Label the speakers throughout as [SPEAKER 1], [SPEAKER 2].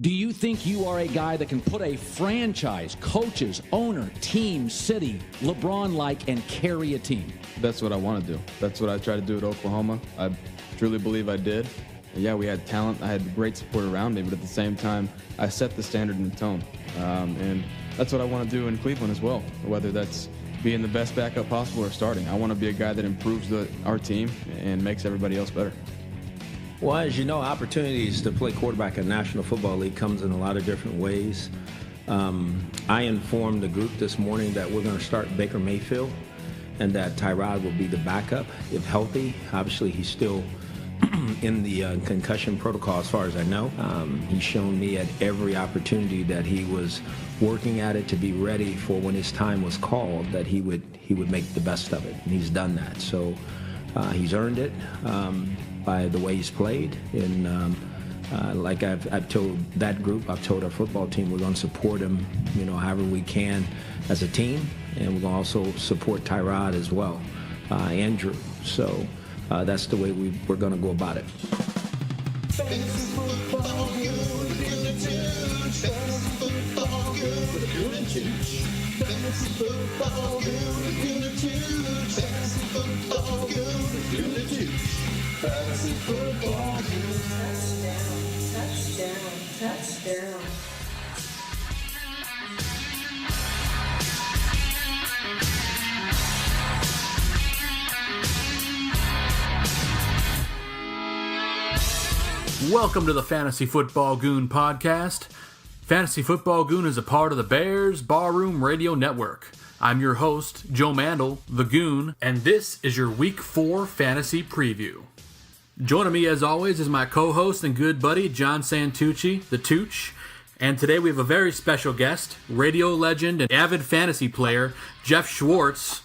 [SPEAKER 1] Do you think you are a guy that can put a franchise, coaches, owner, team, city, LeBron-like, and carry a team?
[SPEAKER 2] That's what I want to do. That's what I tried to do at Oklahoma. I truly believe I did. Yeah, we had talent. I had great support around me, but at the same time, I set the standard and the tone. And that's what I want to do in Cleveland as well, whether that's being the best backup possible or starting. I want to be a guy that improves our team and makes everybody else better.
[SPEAKER 3] Well, as you know, opportunities to play quarterback in the National Football League comes in a lot of different ways. I informed the group this morning that we're going to start Baker Mayfield and that Tyrod will be the backup if healthy. Obviously, he's still in the concussion protocol as far as I know. He's shown me at every opportunity that he was working at it to be ready for when his time was called, that he would make the best of it, and he's done that. So he's earned it by the way he's played. And like I've told that group, I've told our football team, we're going to support him, however we can as a team, and we're going to also support Tyrod as well, Andrew. So that's the way we're going to go about it.
[SPEAKER 4] Touchdown.
[SPEAKER 5] Welcome to the Fantasy Football Goon podcast. Fantasy Football Goon is a part of the Bears Barroom Radio Network. I'm your host, Joe Mandel, the Goon, and this is your Week 4 Fantasy Preview. Joining me, as always, is my co-host and good buddy, John Santucci, the Tooch. And today we have a very special guest, radio legend and avid fantasy player, Jeff Schwartz.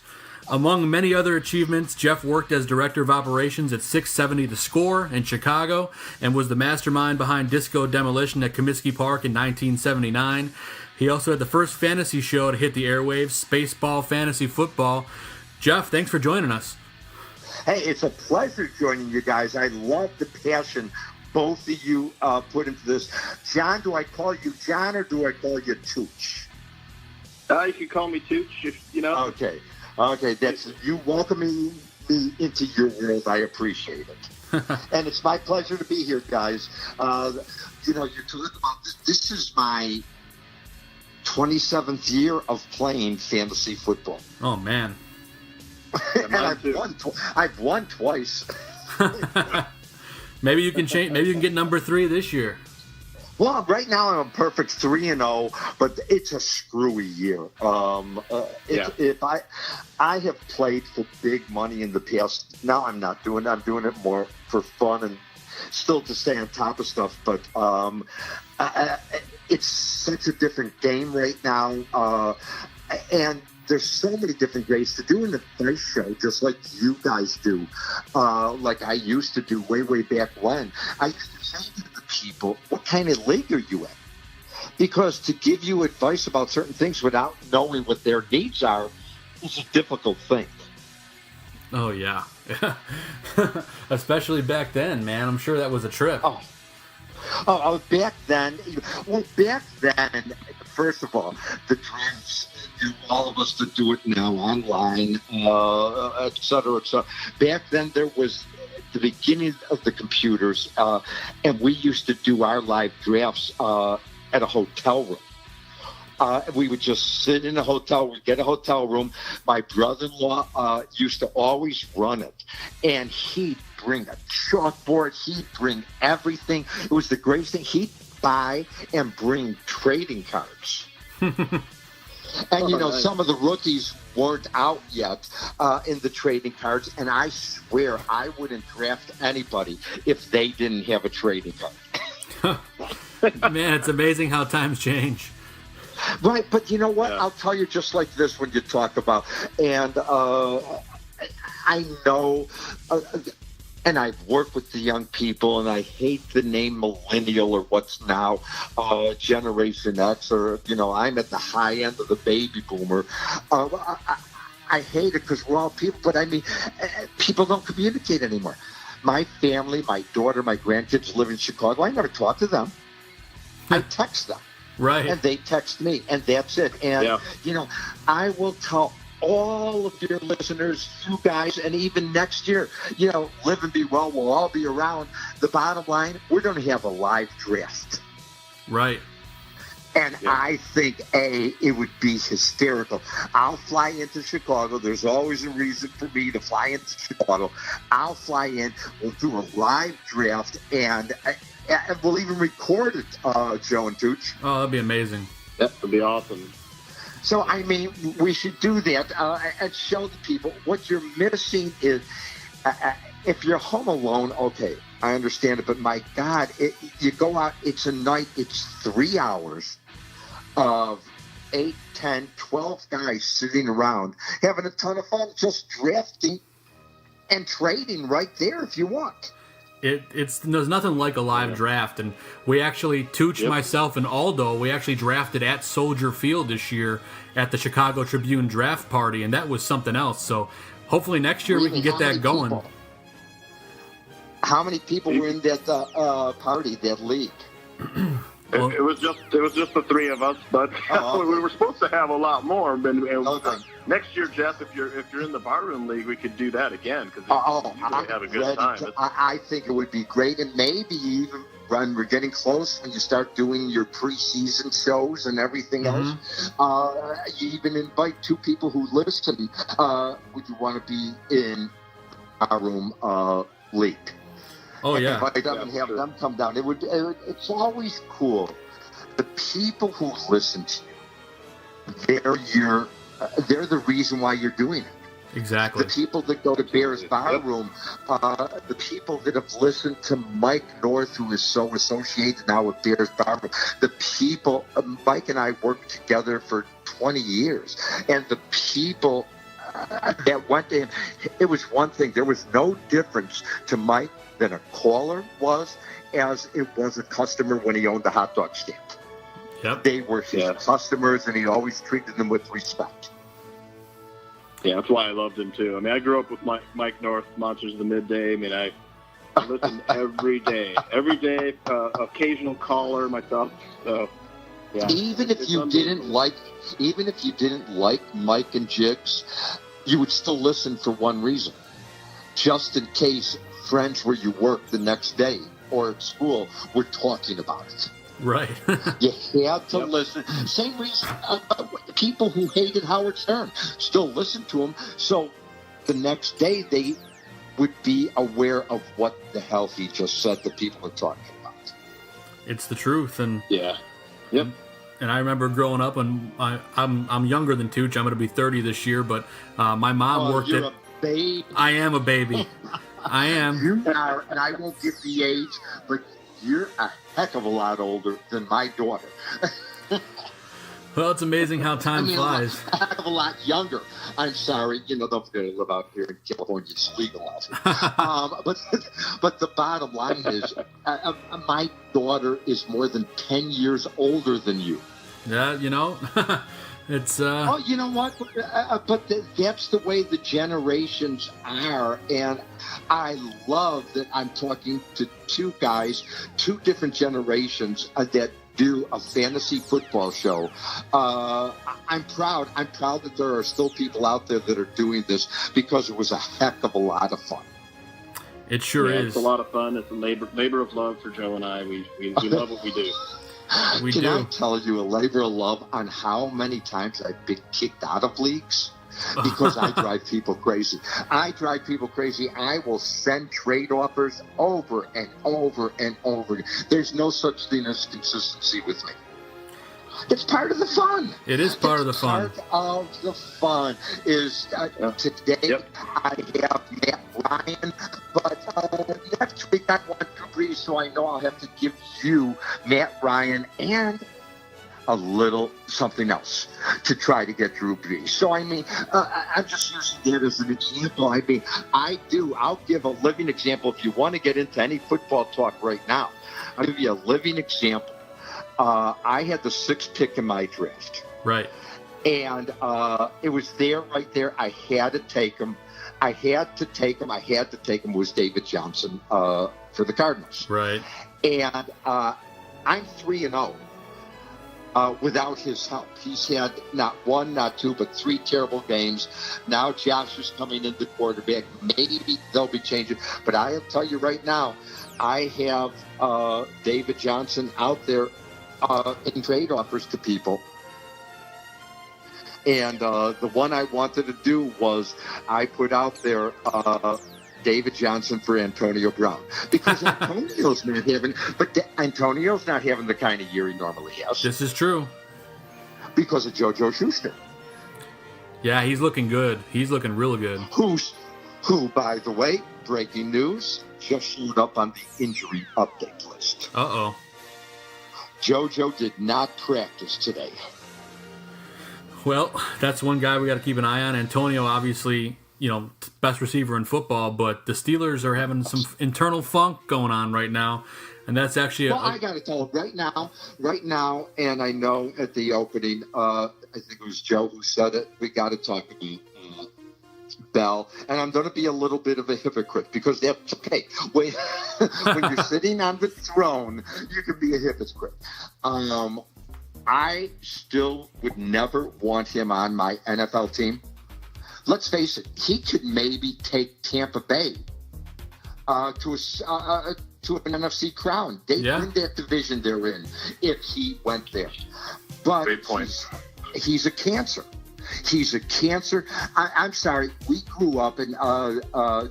[SPEAKER 5] Among many other achievements, Jeff worked as Director of Operations at 670 The Score in Chicago and was the mastermind behind Disco Demolition at Comiskey Park in 1979. He also had the first fantasy show to hit the airwaves, Spaceball Fantasy Football. Jeff, thanks for joining us.
[SPEAKER 6] Hey, it's a pleasure joining you guys. I love the passion both of you put into this. John, do I call you John or do I call you Tooch?
[SPEAKER 7] You can call me Tooch if you know.
[SPEAKER 6] Okay, that's you welcoming me into your world. I appreciate it. And it's my pleasure to be here, guys. You're talking about this. This is my 27th year of playing fantasy football.
[SPEAKER 5] Oh, man.
[SPEAKER 6] And I've won twice.
[SPEAKER 5] Maybe you can change. Maybe you can get number 3 this year.
[SPEAKER 6] Well, right now I'm a perfect 3-0, but it's a screwy year. If I have played for big money in the past, now I'm not doing it. I'm doing it more for fun and still to stay on top of stuff. But it's such a different game right now, and there's so many different ways to do an advice show, just like you guys do, like I used to do way back when. I used to say to the people, what kind of league are you in? Because to give you advice about certain things without knowing what their needs are is a difficult thing.
[SPEAKER 5] Oh, yeah. Especially back then, man. I'm sure that was a trip.
[SPEAKER 6] Back then, first of all, the drafts, all of us that do it now online, et cetera. Back then, there was the beginning of the computers, and we used to do our live drafts at a hotel room. We would just sit in a hotel. We'd get a hotel room. My brother-in-law used to always run it, and he'd bring a chalkboard. He'd bring everything. It was the greatest thing. He'd buy and bring trading cards. And, nice. Some of the rookies weren't out yet in the trading cards, and I swear I wouldn't draft anybody if they didn't have a trading card.
[SPEAKER 5] Man, it's amazing how times change.
[SPEAKER 6] Right, but you know what? Yeah. I'll tell you just like this when you talk about, and I know, and I've worked with the young people, and I hate the name millennial or what's now Generation X, or, I'm at the high end of the baby boomer. I hate it because we're all people, but I mean, people don't communicate anymore. My family, my daughter, my grandkids live in Chicago. I never talk to them. I text them.
[SPEAKER 5] Right.
[SPEAKER 6] And they text me, and that's it. And, I will tell all of your listeners, you guys, and even next year, live and be well, we'll all be around. The bottom line, we're going to have a live draft.
[SPEAKER 5] Right.
[SPEAKER 6] And I think, it would be hysterical. I'll fly into Chicago. There's always a reason for me to fly into Chicago. I'll fly in. We'll do a live draft, and we'll even record it, Joe and Tooch.
[SPEAKER 5] Oh, that'd be amazing.
[SPEAKER 7] That would be awesome.
[SPEAKER 6] So, I mean, we should do that and show the people what you're missing is if you're home alone, okay, I understand it. But, my God, you go out, it's a night, it's 3 hours of 8, 10, 12 guys sitting around having a ton of fun just drafting and trading right there if you want.
[SPEAKER 5] There's nothing like a live draft, and we actually, Tooch, myself, and Aldo, we actually drafted at Soldier Field this year at the Chicago Tribune draft party, and that was something else. So hopefully next year we can get that going.
[SPEAKER 6] How many people were in that party, that league?
[SPEAKER 7] Well, it was just the three of us, but we were supposed to have a lot more. Next year, Jeff, if you're in the barroom league, we could do that again because we have a good time.
[SPEAKER 6] I think it would be great, and maybe even when we're getting close, when you start doing your preseason shows and everything else, you even invite 2 people who listen. Would you want to be in our room league?
[SPEAKER 5] Oh, yeah.
[SPEAKER 6] Invite them and have them come down. It's always cool. The people who listen to you, they're the reason why you're doing it.
[SPEAKER 5] Exactly.
[SPEAKER 6] The people that go to Bears Bar Room, the people that have listened to Mike North, who is so associated now with Bears Bar Room, the people, Mike and I worked together for 20 years, and the people that went to him, it was one thing. There was no difference to Mike than a caller was as it was a customer when he owned the hot dog stand.
[SPEAKER 5] Yep.
[SPEAKER 6] They were his customers, and he always treated them with respect.
[SPEAKER 7] Yeah, that's why I loved him, too. I mean, I grew up with Mike North, Monsters of the Midday. I mean, I listened every day. Every day, occasional caller myself. So, yeah. Even if you didn't like
[SPEAKER 6] Mike and Jigs, you would still listen for one reason. Just in case friends where you work the next day or at school were talking about it.
[SPEAKER 5] Right.
[SPEAKER 6] You had to listen. Same reason people who hated Howard Stern still listen to him. So the next day they would be aware of what the hell he just said that people are talking about.
[SPEAKER 5] It's the truth. And
[SPEAKER 7] And
[SPEAKER 5] I remember growing up, and I'm younger than Tooch. I'm going to be 30 this year, but my mom worked
[SPEAKER 6] you're
[SPEAKER 5] at...
[SPEAKER 6] a baby.
[SPEAKER 5] I am a baby. I am.
[SPEAKER 6] You are, and I won't give the age, but you're a heck of a lot older than my daughter.
[SPEAKER 5] Well, it's amazing how time flies.
[SPEAKER 6] A heck of a lot younger. I'm sorry, don't forget to live out here in California. It's legal out here. But the bottom line is, my daughter is more than 10 years older than you.
[SPEAKER 5] Yeah, it's...
[SPEAKER 6] Oh, you know what? But that's the way the generations are, and I love that I'm talking to 2 guys, 2 different generations that do a fantasy football show. I'm proud that there are still people out there that are doing this because it was a heck of a lot of fun.
[SPEAKER 5] It sure is.
[SPEAKER 7] It's a lot of fun. It's a labor of love for Joe and I. We love what we do.
[SPEAKER 6] Can I tell you a labor of love on how many times I've been kicked out of leagues? Because I drive people crazy. I will send trade offers over and over and over. There's no such thing as consistency with me. It's part of the fun.
[SPEAKER 5] It is part of the fun.
[SPEAKER 6] Part of the fun is today I have Matt Ryan, but next week I want Drew Brees, so I know I'll have to give you Matt Ryan and a little something else to try to get Drew Brees. So, I mean, I'm just using that as an example. I mean, I'll give a living example. If you want to get into any football talk right now, I'll give you a living example. I had the 6th pick in my draft.
[SPEAKER 5] Right.
[SPEAKER 6] And it was right there. I had to take him. Was David Johnson for the Cardinals.
[SPEAKER 5] Right.
[SPEAKER 6] And I'm 3-0 without his help. He's had not one, not two, but 3 terrible games. Now Josh is coming into quarterback. Maybe they'll be changing. But I'll tell you right now, I have David Johnson out there in trade offers to people. And the one I wanted to do was I put out there David Johnson for Antonio Brown, because Antonio's not having the kind of year he normally has.
[SPEAKER 5] This is true.
[SPEAKER 6] Because of JoJo Schuster.
[SPEAKER 5] Yeah, he's looking good. He's looking real good.
[SPEAKER 6] Who, by the way, breaking news, just showed up on the injury update list.
[SPEAKER 5] Uh-oh.
[SPEAKER 6] JoJo did not practice today.
[SPEAKER 5] Well, that's one guy we got to keep an eye on. Antonio, obviously, best receiver in football, but the Steelers are having some internal funk going on right now, and that's actually
[SPEAKER 6] I got to tell him right now, and I know at the opening, I think it was Joe who said it, we got to talk about Bell, and I'm going to be a little bit of a hypocrite, because that's okay. When you're sitting on the throne, you can be a hypocrite. I still would never want him on my NFL team. Let's face it, he could maybe take Tampa Bay to an NFC crown. They win that division they're in if he went there. But
[SPEAKER 7] great point.
[SPEAKER 6] He's a cancer. He's a cancer. I'm sorry. We grew up, and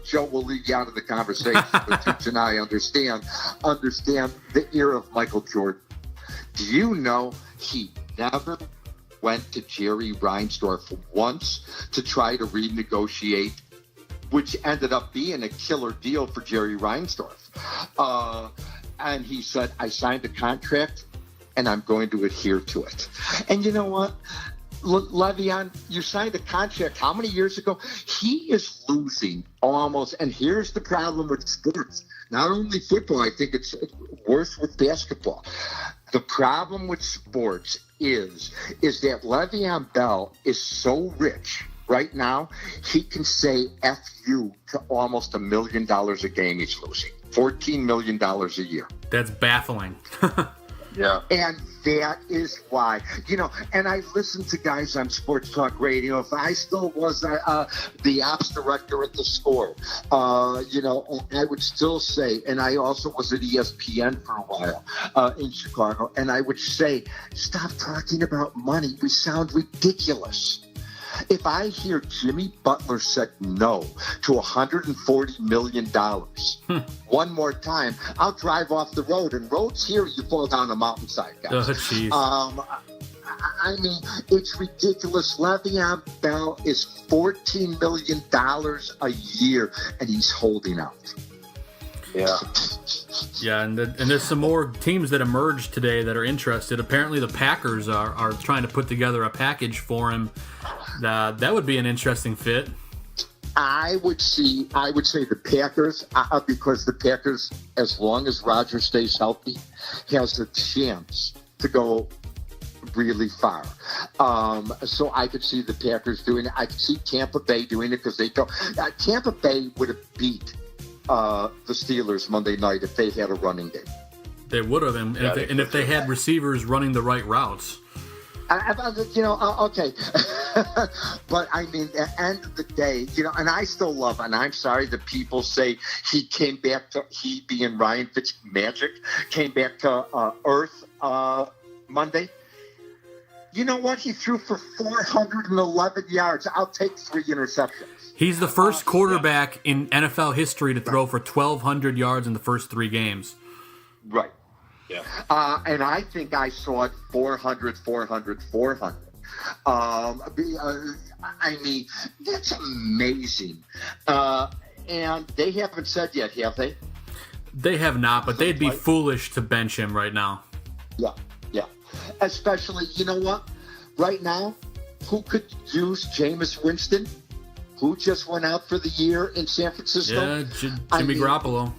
[SPEAKER 6] Joe will leave you out of the conversation, but Tooch and I understand the era of Michael Jordan. Do you know he never went to Jerry Reinsdorf once to try to renegotiate, which ended up being a killer deal for Jerry Reinsdorf. And he said, I signed a contract, and I'm going to adhere to it. And you know what? Le'Veon, you signed a contract how many years ago? He is losing almost, and here's the problem with sports. Not only football, I think it's worse with basketball. The problem with sports is that Le'Veon Bell is so rich right now, he can say F you to almost $1 million a game he's losing. $14 million a year. That's
[SPEAKER 5] baffling.
[SPEAKER 6] Yeah. And that is why, and I listen to guys on Sports Talk Radio. If I still was the ops director at the Score, I would still say, and I also was at ESPN for a while in Chicago, and I would say, stop talking about money. We sound ridiculous. If I hear Jimmy Butler said no to $140 million one more time, I'll drive off the road. And roads here, you fall down a mountainside, guys.
[SPEAKER 5] Oh, jeez.
[SPEAKER 6] I mean, it's ridiculous. Le'Veon Bell is $14 million a year, and he's holding out.
[SPEAKER 7] Yeah.
[SPEAKER 5] Yeah, and there's some more teams that emerged today that are interested. Apparently the Packers are trying to put together a package for him. That would be an interesting fit.
[SPEAKER 6] I would say the Packers, because the Packers, as long as Rodgers stays healthy, has a chance to go really far. So I could see the Packers doing it. I could see Tampa Bay doing it, because they don't. Tampa Bay would have beat the Steelers Monday night if they had a running game.
[SPEAKER 5] They would have, and if they had receivers running the right routes.
[SPEAKER 6] Okay. But I mean, at the end of the day, and I still love, and I'm sorry that people say he being Ryan Fitzmagic, came back to earth Monday. You know what? He threw for 411 yards. I'll take 3 interceptions.
[SPEAKER 5] He's the first quarterback in NFL history to throw for 1,200 yards in the first 3 games.
[SPEAKER 6] Right. Yeah. And I think I saw it 400. I mean, that's amazing. And they haven't said yet, have they?
[SPEAKER 5] They have not, but they'd be foolish to bench him right now.
[SPEAKER 6] Yeah. Especially, you know what? Right now, who could use Jameis Winston, who just went out for the year in San Francisco?
[SPEAKER 5] Yeah, Jimmy Garoppolo.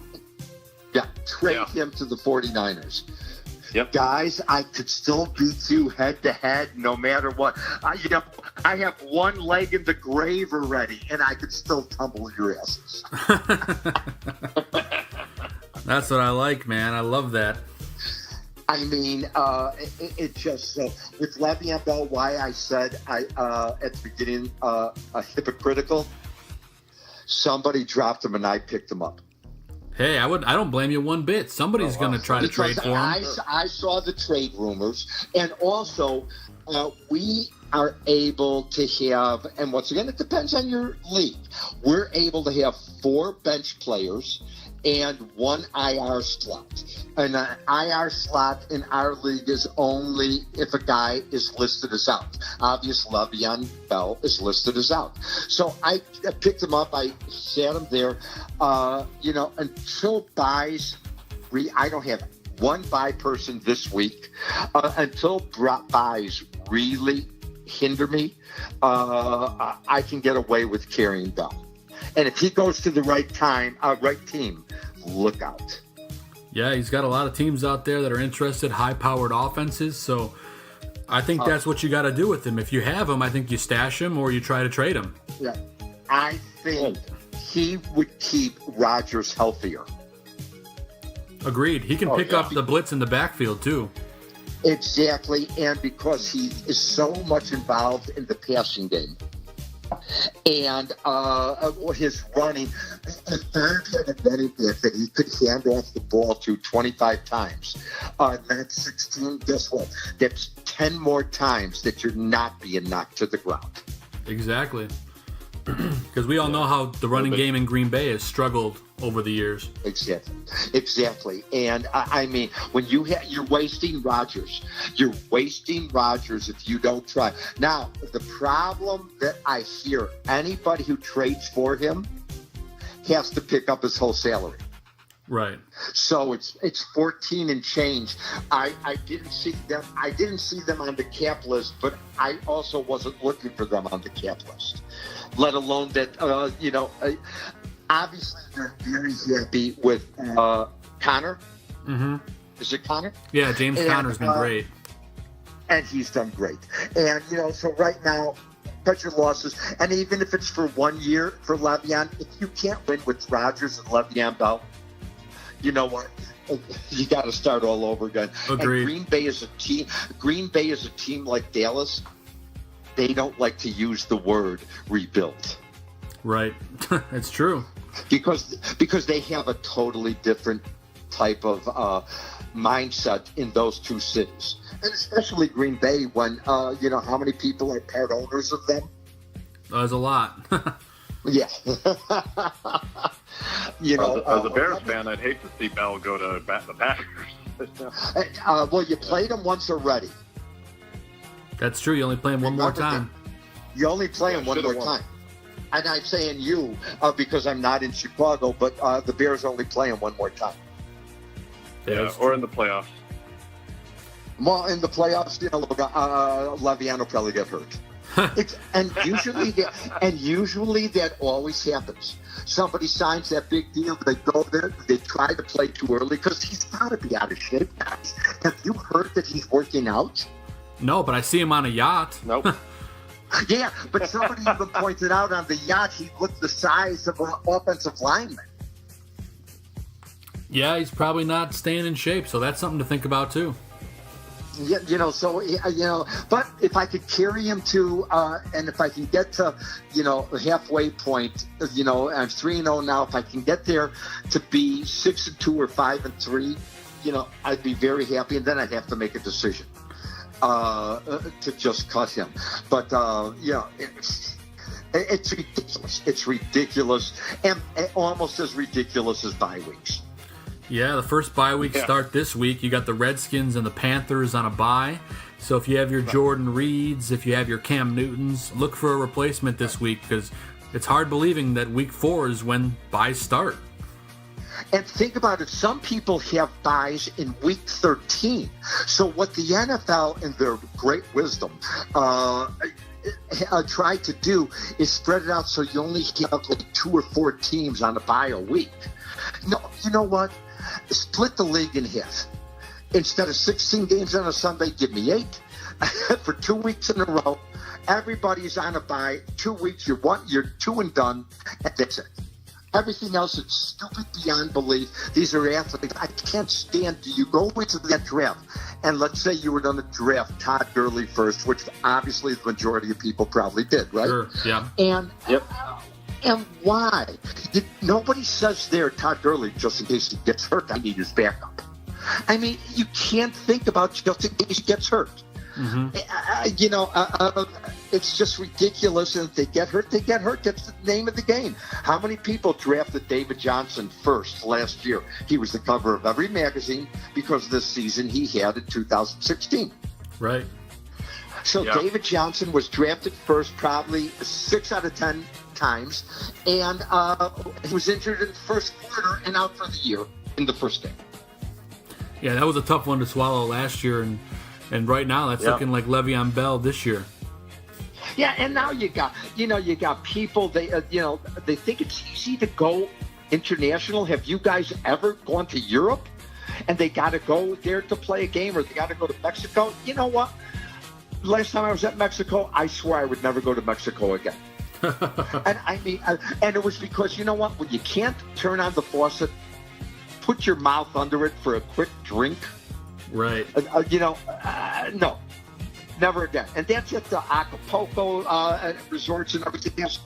[SPEAKER 6] Yeah, trade him to the 49ers.
[SPEAKER 7] Yep.
[SPEAKER 6] Guys, I could still beat you head-to-head no matter what. I have one leg in the grave already, and I could still tumble your asses.
[SPEAKER 5] That's what I like, man. I love that.
[SPEAKER 6] I mean, it just with Le'Veon Bell. Why I said at the beginning hypocritical. Somebody dropped him and I picked him up.
[SPEAKER 5] Hey, I don't blame you one bit. Somebody's going to try to trade for him.
[SPEAKER 6] I saw the trade rumors, and also we are able to have, and once again, it depends on your league. We're able to have 4 bench players and 1 IR slot. And an IR slot in our league is only if a guy is listed as out. Obviously, Le'Veon Bell is listed as out. So I picked him up. I sat him there. Until buys, I don't have one buy person this week. Until buys really hinder me, I can get away with carrying Bell. And if he goes to the right team, look out.
[SPEAKER 5] Yeah, he's got a lot of teams out there that are interested, high-powered offenses. So I think that's what you got to do with him. If you have him, I think you stash him or you try to trade him.
[SPEAKER 6] Yeah, I think he would keep Rodgers healthier.
[SPEAKER 5] Agreed. He can pick up the blitz in the backfield, too.
[SPEAKER 6] Exactly, and because he is so much involved in the passing game. And his running, a third had a benefit that he could hand off the ball to 25 times. That's 16. Guess what? That's 10 more times that you're not being knocked to the ground.
[SPEAKER 5] Exactly. Because we all know how the running game in Green Bay has struggled over the years.
[SPEAKER 6] Exactly. And I mean, when you're wasting Rodgers. You're wasting Rodgers if you don't try. Now, the problem that I hear, anybody who trades for him has to pick up his whole salary.
[SPEAKER 5] Right.
[SPEAKER 6] So it's 14 and change. I didn't see them. I didn't see them on the cap list, but I also wasn't looking for them on the cap list. Let alone that obviously they're very happy with Connor.
[SPEAKER 5] Mm-hmm.
[SPEAKER 6] Is it Connor?
[SPEAKER 5] Yeah, James Conner's been great,
[SPEAKER 6] and he's done great. And so right now, cut your losses. And even if it's for 1 year for Le'Veon, if you can't win with Rodgers and Le'Veon Bell, you know what? You got to start all over again.
[SPEAKER 5] Agreed.
[SPEAKER 6] And Green Bay is a team like Dallas. They don't like to use the word rebuild.
[SPEAKER 5] Right. It's true.
[SPEAKER 6] Because they have a totally different type of mindset in those two cities. And especially Green Bay when, how many people are part owners of them?
[SPEAKER 5] There's a lot.
[SPEAKER 6] Yeah.
[SPEAKER 7] As a Bears fan, I'd hate to see Bell go to the Packers.
[SPEAKER 6] Well, you played him once already.
[SPEAKER 5] That's true. You only play him one more time.
[SPEAKER 6] You only play him one more time. And I'm saying you because I'm not in Chicago, but the Bears only play him one more time.
[SPEAKER 7] Yeah, or in the playoffs.
[SPEAKER 6] Well, in the playoffs, Le'Veon will probably get hurt. And usually that always happens. Somebody signs that big deal, they go there, they try to play too early because he's got to be out of shape, guys. Have you heard that he's working out?
[SPEAKER 5] No, but I see him on a yacht.
[SPEAKER 7] Nope.
[SPEAKER 6] Yeah, but somebody even pointed out on the yacht he looked the size of an offensive lineman.
[SPEAKER 5] Yeah, he's probably not staying in shape, so that's something to think about too.
[SPEAKER 6] Yeah, but if I could carry him to, and if I can get to, halfway point, I'm 3-0 now. If I can get there to be 6-2 or 5-3, I'd be very happy, and then I'd have to make a decision to just cut him. But it's ridiculous. It's ridiculous, and almost as ridiculous as bye weeks.
[SPEAKER 5] Yeah, the first bye weeks start this week. You got the Redskins and the Panthers on a bye. So if you have your Jordan Reeds, if you have your Cam Newtons, look for a replacement this week because it's hard believing that week 4 is when byes start.
[SPEAKER 6] And think about it. Some people have byes in week 13. So what the NFL, in their great wisdom, try to do is spread it out so you only have like 2 or 4 teams on a bye a week. No, you know what? Split the league in half. Instead of 16 games on a Sunday, give me 8 for 2 weeks in a row. Everybody's on a bye. 2 weeks, you're 2 and done, and that's it. Everything else is stupid beyond belief. These are athletes. I can't stand. Do you go into that draft, and let's say you were going to draft Todd Gurley first, which obviously the majority of people probably did, right?
[SPEAKER 5] Sure, yeah.
[SPEAKER 6] And why? Nobody says there, Todd Gurley, just in case he gets hurt, I need his backup. I mean, you can't think about just in case he gets hurt.
[SPEAKER 5] Mm-hmm.
[SPEAKER 6] It's just ridiculous. And if they get hurt, they get hurt. That's the name of the game. How many people drafted David Johnson first last year? He was the cover of every magazine because of the season he had in 2016.
[SPEAKER 5] Right.
[SPEAKER 6] So David Johnson was drafted first probably 6 out of 10 times, and he was injured in the first quarter and out for the year in the first game.
[SPEAKER 5] Yeah, that was a tough one to swallow last year, and right now that's looking like Le'Veon Bell this year.
[SPEAKER 6] Yeah, and now you got people, they think it's easy to go international. Have you guys ever gone to Europe and they got to go there to play a game, or they got to go to Mexico? You know what? Last time I was at Mexico, I swear I would never go to Mexico again. And I mean, and it was because, you know what? When you can't turn on the faucet, put your mouth under it for a quick drink.
[SPEAKER 5] Right.
[SPEAKER 6] No, never again. And that's at the Acapulco resorts and everything else.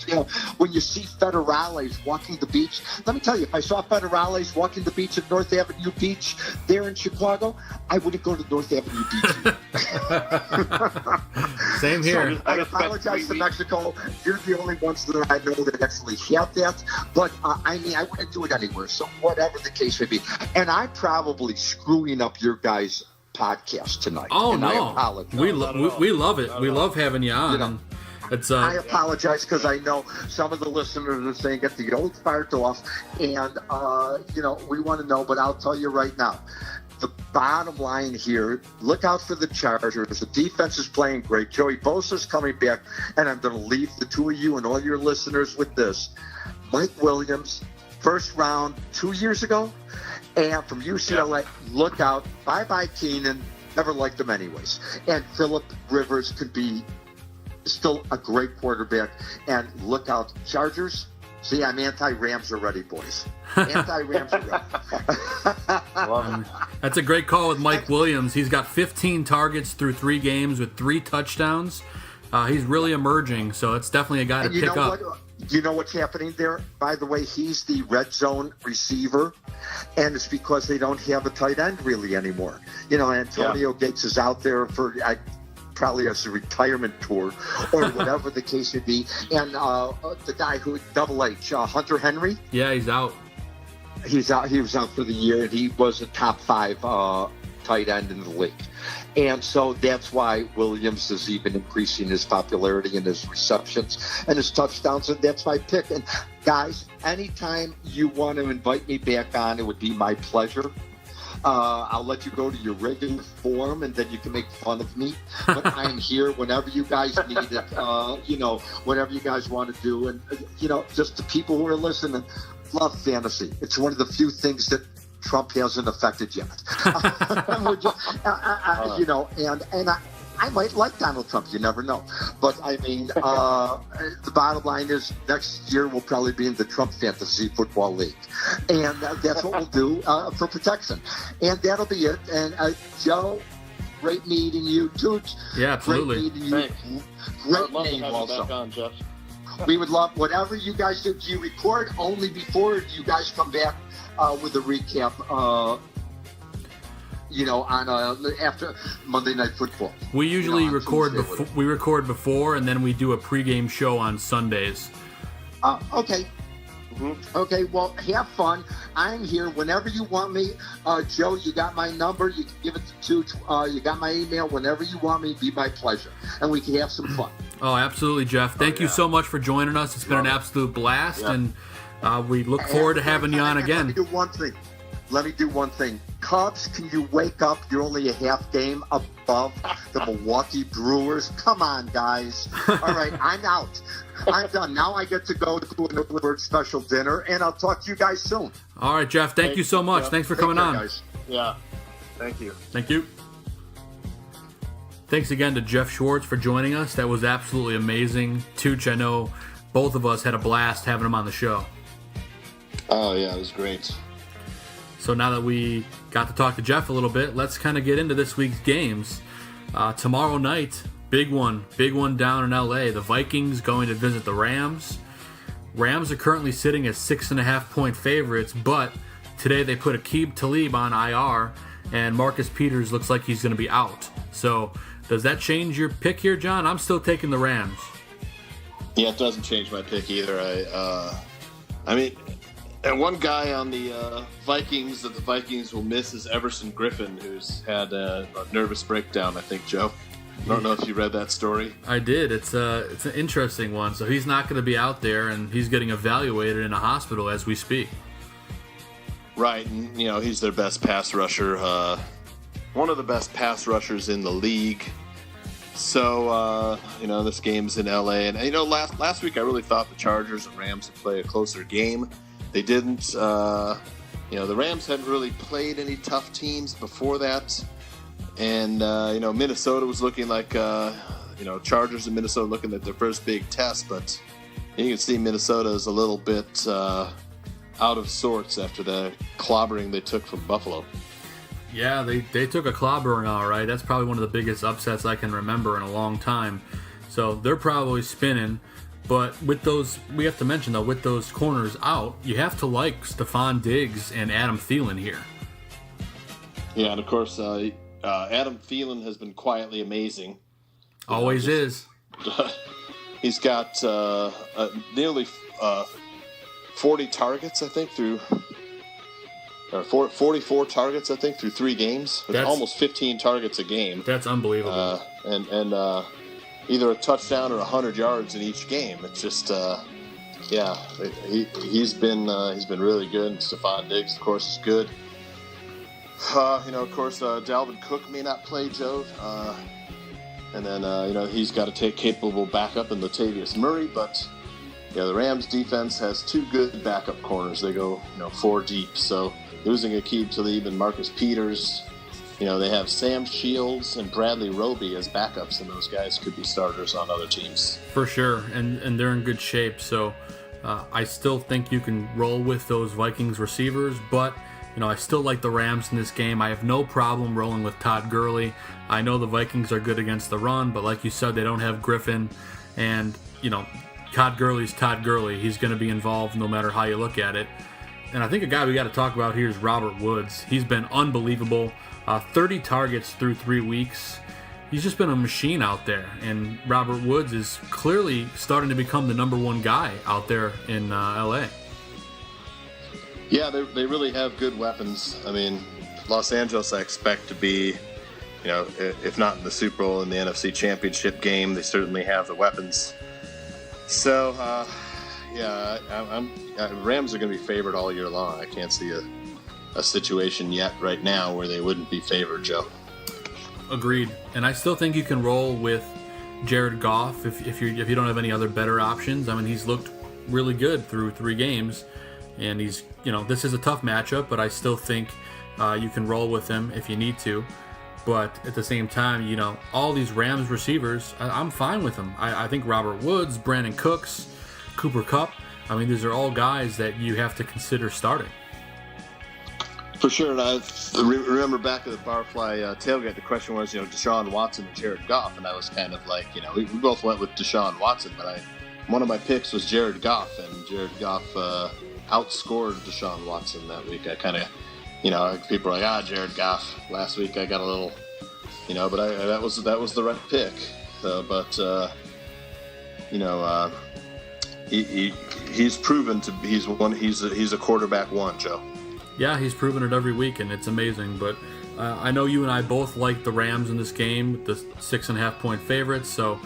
[SPEAKER 6] When you see federales walking the beach, let me tell you, if I saw federales walking the beach at North Avenue Beach there in Chicago, I wouldn't go to North Avenue Beach.
[SPEAKER 5] Same here.
[SPEAKER 6] So I apologize to Mexico. You're the only ones that I know that actually have that. But I wouldn't do it anywhere. So whatever the case may be. And I'm probably screwing up your guys' podcast tonight.
[SPEAKER 5] Oh,
[SPEAKER 6] and
[SPEAKER 5] no.
[SPEAKER 6] I apologize.
[SPEAKER 5] We love it. We love having you on.
[SPEAKER 6] I apologize because I know some of the listeners are saying get the old fired off, and we want to know, but I'll tell you right now, the bottom line here, look out for the Chargers. The defense is playing great. Joey Bosa's coming back, and I'm going to leave the two of you and all your listeners with this. Mike Williams, first round 2 years ago, and from UCLA, look out. Bye-bye, Keenan. Never liked him anyways. And Phillip Rivers could be still a great quarterback. And look out, Chargers. See, I'm anti-Rams already, boys. Anti-Rams already.
[SPEAKER 5] That's a great call with Mike Williams. He's got 15 targets through 3 games with 3 touchdowns. He's really emerging, so it's definitely a guy to pick up.
[SPEAKER 6] Do you know what's happening there? By the way, he's the red zone receiver, and it's because they don't have a tight end really anymore. Antonio Gates is out there for probably as a retirement tour or whatever the case may be. And the guy who Double H, Hunter Henry.
[SPEAKER 5] Yeah, he's out.
[SPEAKER 6] He's out. He was out for the year, and he was a top 5 tight end in the league. And so that's why Williams is even increasing his popularity and his receptions and his touchdowns, and that's my pick. And guys, anytime you want to invite me back on, it would be my pleasure. I'll let you go to your regular form, and then you can make fun of me. But I'm here whenever you guys need it, whatever you guys want to do. And, just the people who are listening, love fantasy. It's one of the few things that Trump hasn't affected yet. I might like Donald Trump. You never know. But, the bottom line is next year we'll probably be in the Trump Fantasy Football League. And that's what we'll do for protection. And that'll be it. And, Joe, great meeting you. Tooch,
[SPEAKER 5] yeah, absolutely.
[SPEAKER 6] Great meeting you.
[SPEAKER 7] Thanks.
[SPEAKER 6] Great name also.
[SPEAKER 7] Back on, Jeff.
[SPEAKER 6] We would love whatever you guys do. Do you record only before you guys come back with a recap, on after Monday Night Football?
[SPEAKER 5] We usually record before. We record before, and then we do a pregame show on Sundays.
[SPEAKER 6] Okay. Mm-hmm. Okay. Well, have fun. I'm here whenever you want me. Joe, you got my number. You can give it to Tooch. You got my email. Whenever you want me, be my pleasure, and we can have some fun.
[SPEAKER 5] Oh, absolutely, Jeff. Thank you so much for joining us. It's been an absolute blast, and we look forward to having you on again.
[SPEAKER 6] Let me do one thing. Cubs, can you wake up? You're only a half game above the Milwaukee Brewers. Come on, guys. All right, I'm out. I'm done. Now I get to go to an Early special dinner, and I'll talk to you guys soon.
[SPEAKER 5] All right, Jeff. Thank you so much. Thanks for coming on.
[SPEAKER 6] Guys.
[SPEAKER 7] Yeah. Thank you.
[SPEAKER 5] Thank you. Thanks again to Jeff Schwartz for joining us. That was absolutely amazing. Tooch, I know both of us had a blast having him on the show.
[SPEAKER 7] Oh, yeah, it was great.
[SPEAKER 5] So now that we got to talk to Jeff a little bit, let's kind of get into this week's games. Tomorrow night, big one down in LA. The Vikings going to visit the Rams. Rams are currently sitting as 6.5-point favorites, but today they put Aqib Talib on IR, and Marcus Peters looks like he's going to be out. So does that change your pick here, John? I'm still taking the Rams.
[SPEAKER 7] Yeah, it doesn't change my pick either. I mean, and one guy on the Vikings that the Vikings will miss is Everson Griffin, who's had a nervous breakdown, I think, Joe. I don't know if you read that story.
[SPEAKER 5] I did. It's an interesting one. So he's not going to be out there, and he's getting evaluated in a hospital as we speak.
[SPEAKER 7] Right, and he's their best pass rusher, one of the best pass rushers in the league. So this game's in LA, and last week I really thought the Chargers and Rams would play a closer game. They didn't. The Rams hadn't really played any tough teams before that. And, Minnesota was looking like, Chargers and Minnesota looking at their first big test. But you can see Minnesota is a little bit out of sorts after the clobbering they took from Buffalo.
[SPEAKER 5] Yeah, they took a clobbering, all right. That's probably one of the biggest upsets I can remember in a long time. So they're probably spinning. But with those, we have to mention, though, with those corners out, you have to like Stephon Diggs and Adam Thielen here.
[SPEAKER 7] Yeah, and of course, Adam Thielen has been quietly amazing.
[SPEAKER 5] Always is.
[SPEAKER 7] He's got nearly 40 targets, I think, or 44 targets, I think, through 3 games. That's almost 15 targets a game.
[SPEAKER 5] That's unbelievable.
[SPEAKER 7] And either a touchdown or 100 yards in each game. It's just, he's been really good. And Stephon Diggs, of course, is good. Dalvin Cook may not play, Joe. And then, he's got to take capable backup in Latavius Murray. But, the Rams defense has 2 good backup corners. They go, 4 deep. So losing Aqib Talib and Marcus Peters, they have Sam Shields and Bradley Roby as backups, and those guys could be starters on other teams.
[SPEAKER 5] For sure, and they're in good shape. So I still think you can roll with those Vikings receivers, but I still like the Rams in this game. I have no problem rolling with Todd Gurley. I know the Vikings are good against the run, but like you said, they don't have Griffin. And, Todd Gurley's Todd Gurley. He's going to be involved no matter how you look at it. And I think a guy we got to talk about here is Robert Woods. He's been unbelievable. 30 targets through 3 weeks. He's just been a machine out there. And Robert Woods is clearly starting to become the number 1 guy out there in L.A.
[SPEAKER 7] Yeah, they really have good weapons. I mean, Los Angeles, I expect to be, if not in the Super Bowl, in the NFC Championship game. They certainly have the weapons. So, Rams are going to be favored all year long. I can't see a situation yet right now where they wouldn't be favored, Joe.
[SPEAKER 5] Agreed. And I still think you can roll with Jared Goff if you don't have any other better options. I mean, he's looked really good through 3 games. And he's, this is a tough matchup, but I still think you can roll with him if you need to. But at the same time, all these Rams receivers, I'm fine with them. I think Robert Woods, Brandon Cooks, Cooper Kupp, I mean, these are all guys that you have to consider starting.
[SPEAKER 7] For sure. And I remember back at the Barfly tailgate, the question was, Deshaun Watson and Jared Goff. And I was kind of like, we both went with Deshaun Watson, but one of my picks was Jared Goff, and Jared Goff outscored Deshaun Watson that week. I kind of, people are like, Jared Goff. Last week I got a little, but that was the right pick. He's proven to be, he's a quarterback 1, Joe.
[SPEAKER 5] Yeah, he's proven it every week, and it's amazing. But I know you and I both like the Rams in this game, the 6.5-point favorites. So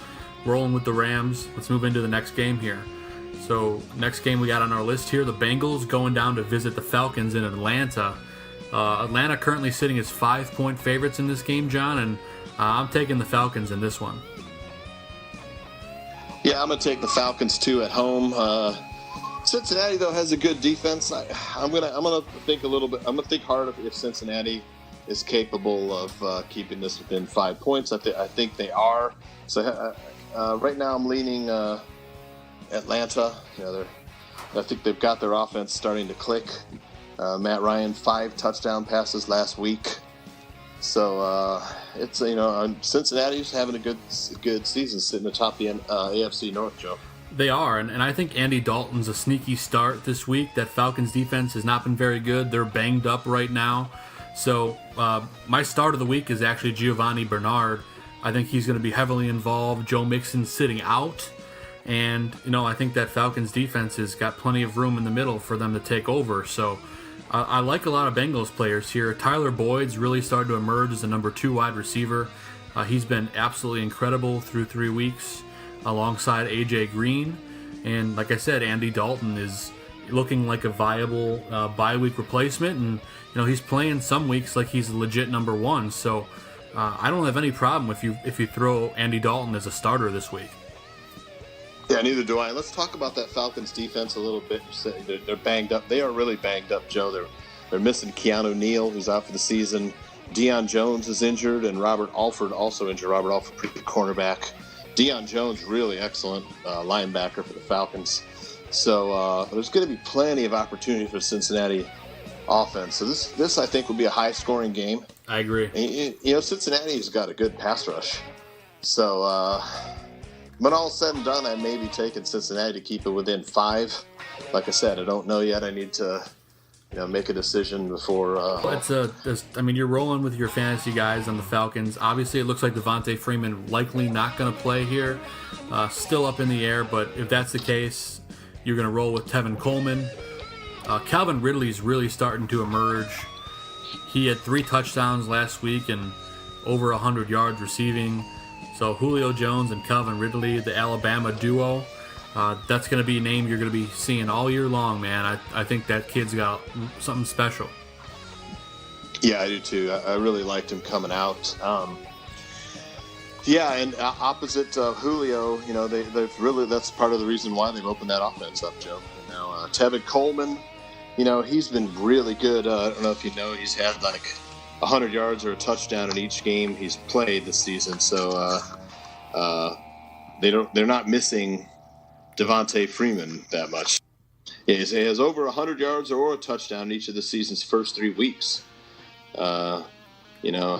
[SPEAKER 5] rolling with the Rams. Let's move into the next game here. So next game we got on our list here, the Bengals going down to visit the Falcons in Atlanta. Atlanta currently sitting as 5-point favorites in this game, John, and I'm taking the Falcons in this one.
[SPEAKER 7] Yeah, I'm going to take the Falcons too at home. Cincinnati though has a good defense. I'm gonna think a little bit. I'm gonna think hard if Cincinnati is capable of keeping this within 5 points. I think they are. So right now I'm leaning Atlanta.
[SPEAKER 4] I think they've got their offense starting to click. Matt Ryan, 5 touchdown passes last week. So it's Cincinnati's having a good season, sitting atop the AFC North, Joe.
[SPEAKER 5] They are, and I think Andy Dalton's a sneaky start this week. That Falcons defense has not been very good. They're banged up right now. So my start of the week is actually Giovanni Bernard. I think he's going to be heavily involved. Joe Mixon's sitting out. And, I think that Falcons defense has got plenty of room in the middle for them to take over. So I like a lot of Bengals players here. Tyler Boyd's really started to emerge as a number 2 wide receiver. He's been absolutely incredible through 3 weeks alongside A.J. Green. And like I said, Andy Dalton is looking like a viable bye-week replacement. And, he's playing some weeks like he's a legit number 1. So I don't have any problem if you throw Andy Dalton as a starter this week.
[SPEAKER 4] Yeah, neither do I. Let's talk about that Falcons defense a little bit. They're banged up. They are really banged up, Joe. They're missing Keanu Neal, who's out for the season. Deion Jones is injured, and Robert Alford also injured. Robert Alford, pretty good cornerback. Deion Jones, really excellent linebacker for the Falcons. So there's going to be plenty of opportunity for Cincinnati offense. So this I think will be a high-scoring game.
[SPEAKER 5] I agree.
[SPEAKER 4] And, Cincinnati's got a good pass rush. So when all's said and done, I may be taking Cincinnati to keep it within 5. Like I said, I don't know yet. I need to make a decision before.
[SPEAKER 5] You're rolling with your fantasy guys on the Falcons. Obviously, it looks like Devontae Freeman likely not going to play here. Still up in the air, but if that's the case, you're going to roll with Tevin Coleman. Calvin Ridley's really starting to emerge. He had 3 touchdowns last week and over 100 yards receiving. So Julio Jones and Calvin Ridley, the Alabama duo, that's going to be a name you're going to be seeing all year long, man. I think that kid's got something special.
[SPEAKER 4] Yeah, I do too. I really liked him coming out. And opposite Julio, they've really, that's part of the reason why they've opened that offense up, Joe. Tevin Coleman, he's been really good. I don't know if he's had like 100 yards or a touchdown in each game he's played this season. So they're not missing Devontae Freeman that much. He has over 100 yards or a touchdown in each of the season's first 3 weeks. So with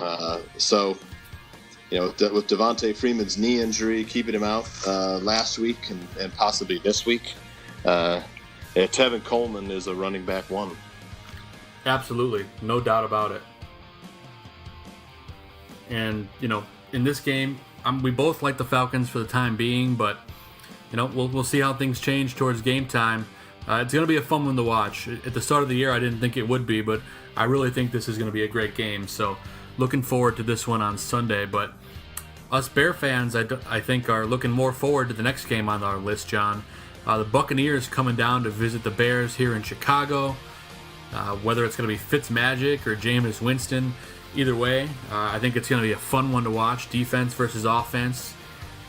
[SPEAKER 4] Devontae Freeman's knee injury keeping him out last week and possibly this week, Tevin Coleman is a running back 1.
[SPEAKER 5] Absolutely, no doubt about it. And, in this game, we both like the Falcons for the time being, but, we'll see how things change towards game time. It's going to be a fun one to watch. At the start of the year, I didn't think it would be, but I really think this is going to be a great game. So, looking forward to this one on Sunday. But us Bear fans, I think, are looking more forward to the next game on our list, John. The Buccaneers coming down to visit the Bears here in Chicago. Whether it's going to be Fitzmagic or Jameis Winston, either way, I think it's going to be a fun one to watch. Defense versus offense.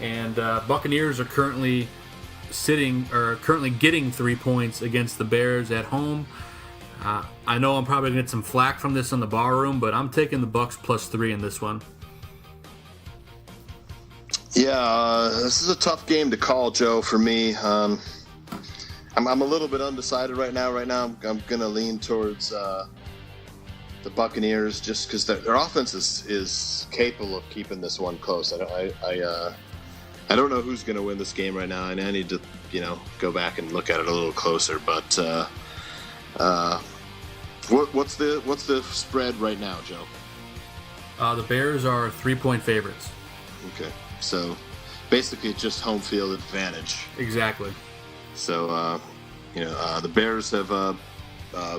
[SPEAKER 5] And Buccaneers are currently getting 3 points against the Bears at home. I know I'm probably going to get some flack from this on the bar room, but I'm taking the Bucs +3 in this one.
[SPEAKER 4] Yeah, this is a tough game to call, Joe, for me. I'm a little bit undecided right now. Right now, I'm going to lean towards the Buccaneers just because their offense is capable of keeping this one close. I don't know who's going to win this game right now, and I need to go back and look at it a little closer. But what's the spread right now, Joe?
[SPEAKER 5] The Bears are 3-point favorites.
[SPEAKER 4] Okay. So, basically, just home field advantage.
[SPEAKER 5] Exactly.
[SPEAKER 4] So, the Bears have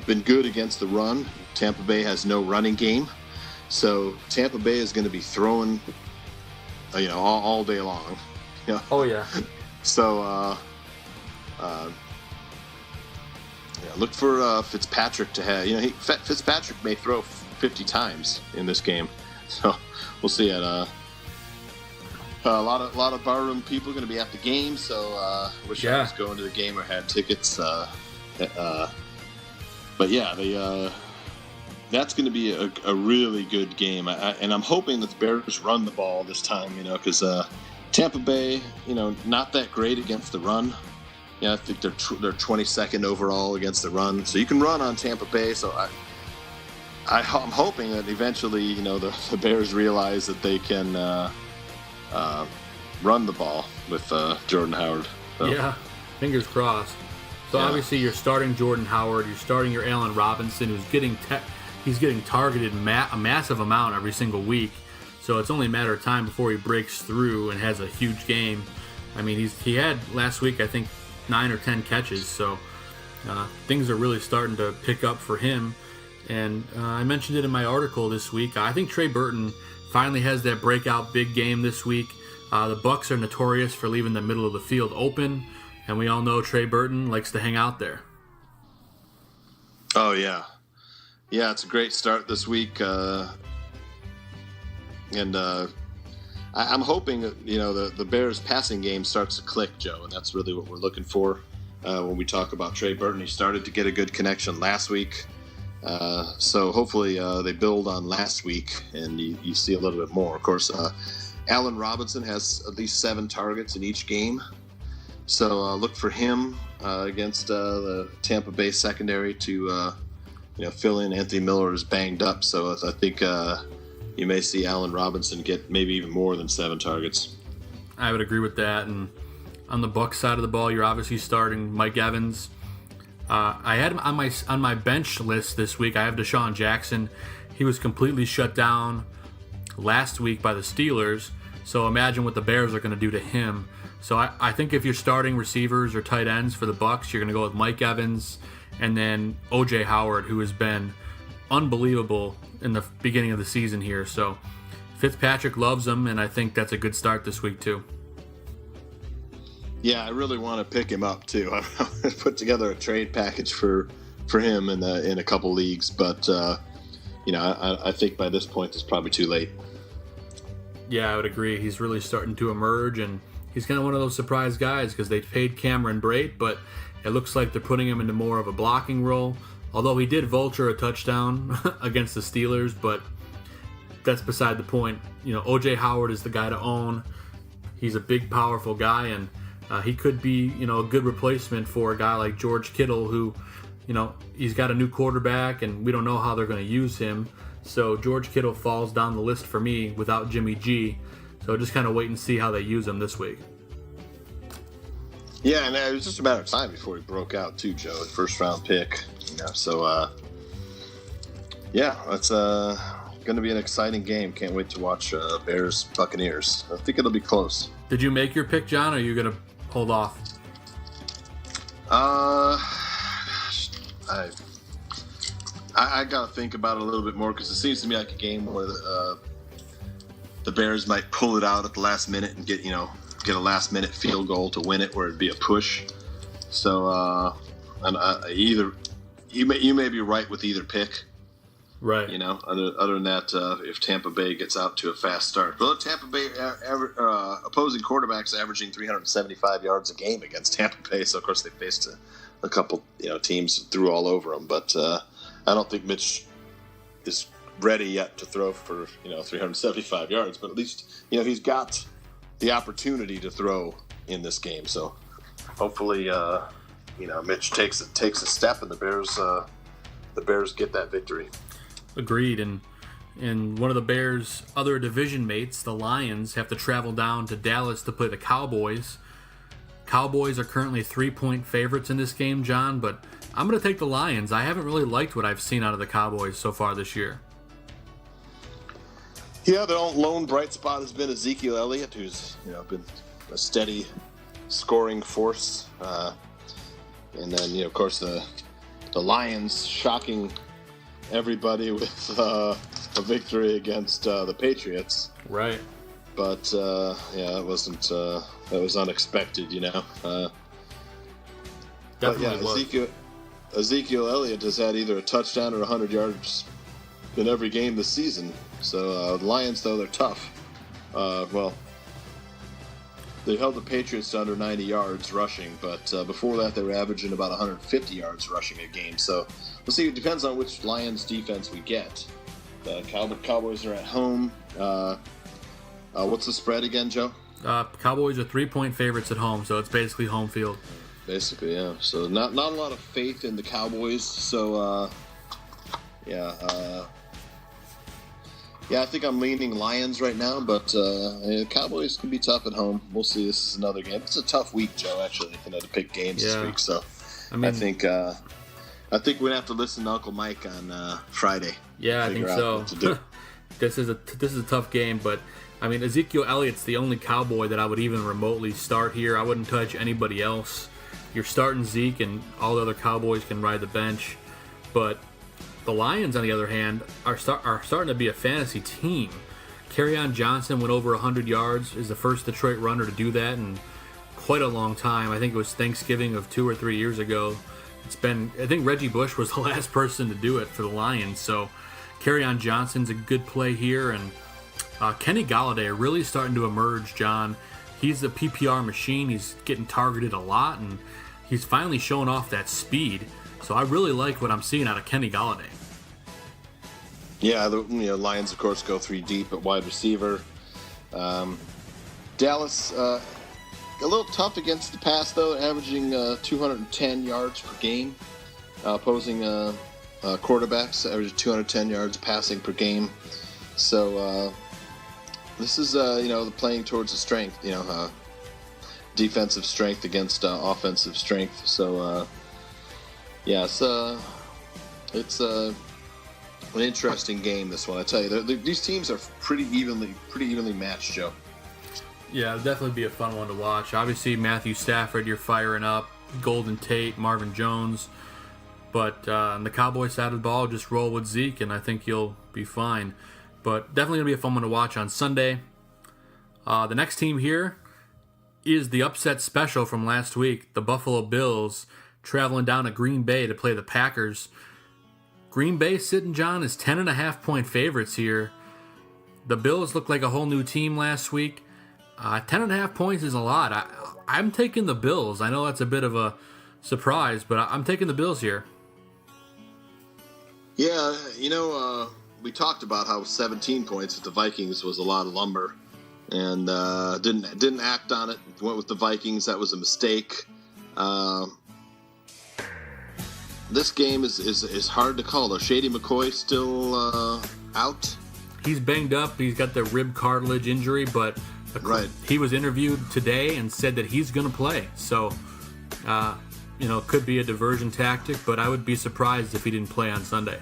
[SPEAKER 4] been good against the run. Tampa Bay has no running game. So, Tampa Bay is going to be throwing, all day long.
[SPEAKER 5] Oh, yeah.
[SPEAKER 4] So, look for Fitzpatrick to have, Fitzpatrick may throw 50 times in this game. So, we'll see at a lot of barroom people are going to be at the game, so wish I was going to the game or had tickets. But yeah, that's going to be a really good game, and I'm hoping that the Bears run the ball this time. Because Tampa Bay, not that great against the run. I think they're 22nd overall against the run. So you can run on Tampa Bay. So I'm hoping that eventually, the Bears realize that they can run the ball with Jordan Howard. So.
[SPEAKER 5] Yeah, fingers crossed. So obviously you're starting Jordan Howard, you're starting your Allen Robinson, who's getting targeted a massive amount every single week. So it's only a matter of time before he breaks through and has a huge game. I mean, he had last week, I think, 9 or 10 catches. So things are really starting to pick up for him. And I mentioned it in my article this week. I think Trey Burton finally has that breakout big game this week. The Bucs are notorious for leaving the middle of the field open. And we all know Trey Burton likes to hang out there.
[SPEAKER 4] Oh, yeah. Yeah, it's a great start this week. I'm hoping that, the Bears' passing game starts to click, Joe, and that's really what we're looking for when we talk about Trey Burton. He started to get a good connection last week. So hopefully they build on last week and you see a little bit more. Of course, Allen Robinson has at least 7 targets in each game. So look for him against the Tampa Bay secondary to fill in. Anthony Miller is banged up, so I think you may see Allen Robinson get maybe even more than 7 targets.
[SPEAKER 5] I would agree with that. And on the Bucs side of the ball, you're obviously starting Mike Evans. I had him on my bench list this week. I have Deshaun Jackson. He was completely shut down last week by the Steelers. So imagine what the Bears are going to do to him. So I think if you're starting receivers or tight ends for the Bucs, you're going to go with Mike Evans and then O.J. Howard, who has been unbelievable in the beginning of the season here. So Fitzpatrick loves him, and I think that's a good start this week too.
[SPEAKER 4] Yeah, I really want to pick him up too. I put together a trade package for him in a couple leagues, but I think by this point it's probably too late.
[SPEAKER 5] Yeah, I would agree. He's really starting to emerge, and he's kind of one of those surprise guys because they paid Cameron Brate, but it looks like they're putting him into more of a blocking role. Although he did vulture a touchdown against the Steelers, but that's beside the point. O.J. Howard is the guy to own. He's a big, powerful guy, and he could be, a good replacement for a guy like George Kittle, who, he's got a new quarterback, and we don't know how they're going to use him. So George Kittle falls down the list for me without Jimmy G. So just kind of wait and see how they use him this week.
[SPEAKER 4] Yeah, and it was just a matter of time before he broke out too, Joe. His first-round pick. So it's going to be an exciting game. Can't wait to watch Bears Buccaneers. I think it'll be close.
[SPEAKER 5] Did you make your pick, John, or are you going to hold off?
[SPEAKER 4] I got to think about it a little bit more because it seems to me like a game where the Bears might pull it out at the last minute and get a last-minute field goal to win it, where it'd be a push. So, either you may be right with either pick.
[SPEAKER 5] Right.
[SPEAKER 4] Other than that, if Tampa Bay gets out to a fast start. Well, Tampa Bay opposing quarterbacks averaging 375 yards a game against Tampa Bay. So, of course, they faced a couple, teams threw all over them. But I don't think Mitch is ready yet to throw for, 375 yards. But at least, he's got the opportunity to throw in this game. So, hopefully, Mitch takes a step and the Bears get that victory.
[SPEAKER 5] Agreed. And one of the Bears' other division mates, the Lions, have to travel down to Dallas to play the Cowboys. Cowboys are currently 3-point favorites in this game, John, but I'm going to take the Lions. I haven't really liked what I've seen out of the Cowboys so far this year.
[SPEAKER 4] Yeah, the lone bright spot has been Ezekiel Elliott, who's been a steady scoring force. And then, of course, the Lions shocking everybody with a victory against the Patriots.
[SPEAKER 5] Right.
[SPEAKER 4] But that was unexpected,
[SPEAKER 5] Definitely
[SPEAKER 4] was. Ezekiel Elliott has had either a touchdown or 100 yards in every game this season. So the Lions, though, they're tough. They held the Patriots to under 90 yards rushing, but before that they were averaging about 150 yards rushing a game. So we'll see. It depends on which Lions defense we get. The Cowboys are at home. What's the spread again, Joe?
[SPEAKER 5] Cowboys are 3-point favorites at home, so it's basically home field.
[SPEAKER 4] Basically, yeah. So not a lot of faith in the Cowboys. So I think I'm leaning Lions right now, but the Cowboys can be tough at home. We'll see. This is another game. It's a tough week, Joe. Actually, to pick games this week. So I think we're gonna have to listen to Uncle Mike on Friday.
[SPEAKER 5] Yeah, I think so. This is a tough game, but I mean, Ezekiel Elliott's the only Cowboy that I would even remotely start here. I wouldn't touch anybody else. You're starting Zeke, and all the other Cowboys can ride the bench. But the Lions, on the other hand, are starting to be a fantasy team. Kerryon Johnson went over 100 yards, is the first Detroit runner to do that in quite a long time. I think it was Thanksgiving of 2 or 3 years ago. I think Reggie Bush was the last person to do it for the Lions. So Kerryon Johnson's a good play here, and Kenny Golladay really starting to emerge, John. He's the PPR machine. He's getting targeted a lot, and he's finally showing off that speed. So I really like what I'm seeing out of Kenny Golladay.
[SPEAKER 4] Yeah, the Lions, of course, go 3 deep at wide receiver. Dallas, a little tough against the pass, though, averaging 210 yards per game. Opposing quarterbacks average 210 yards passing per game. So this is, playing towards the strength, defensive strength against offensive strength. So, it's an interesting game, this one. I tell you, these teams are pretty evenly matched, Joe.
[SPEAKER 5] Yeah, it'll definitely be a fun one to watch. Obviously, Matthew Stafford, you're firing up. Golden Tate, Marvin Jones. But on the Cowboys side of the ball, just roll with Zeke, and I think you'll be fine. But definitely going to be a fun one to watch on Sunday. The next team here is the upset special from last week. The Buffalo Bills traveling down to Green Bay to play the Packers. Green Bay sitting, John, is 10.5-point favorites here. The Bills looked like a whole new team last week. 10.5 points is a lot. I'm taking the Bills. I know that's a bit of a surprise, but I'm taking the Bills here.
[SPEAKER 4] Yeah, we talked about how 17 points with the Vikings was a lot of lumber, and didn't act on it. Went with the Vikings. That was a mistake. This game is hard to call, though. Shady McCoy still out.
[SPEAKER 5] He's banged up. He's got the rib cartilage injury, but he was interviewed today and said that he's going to play. So, it could be a diversion tactic, but I would be surprised if he didn't play on Sunday.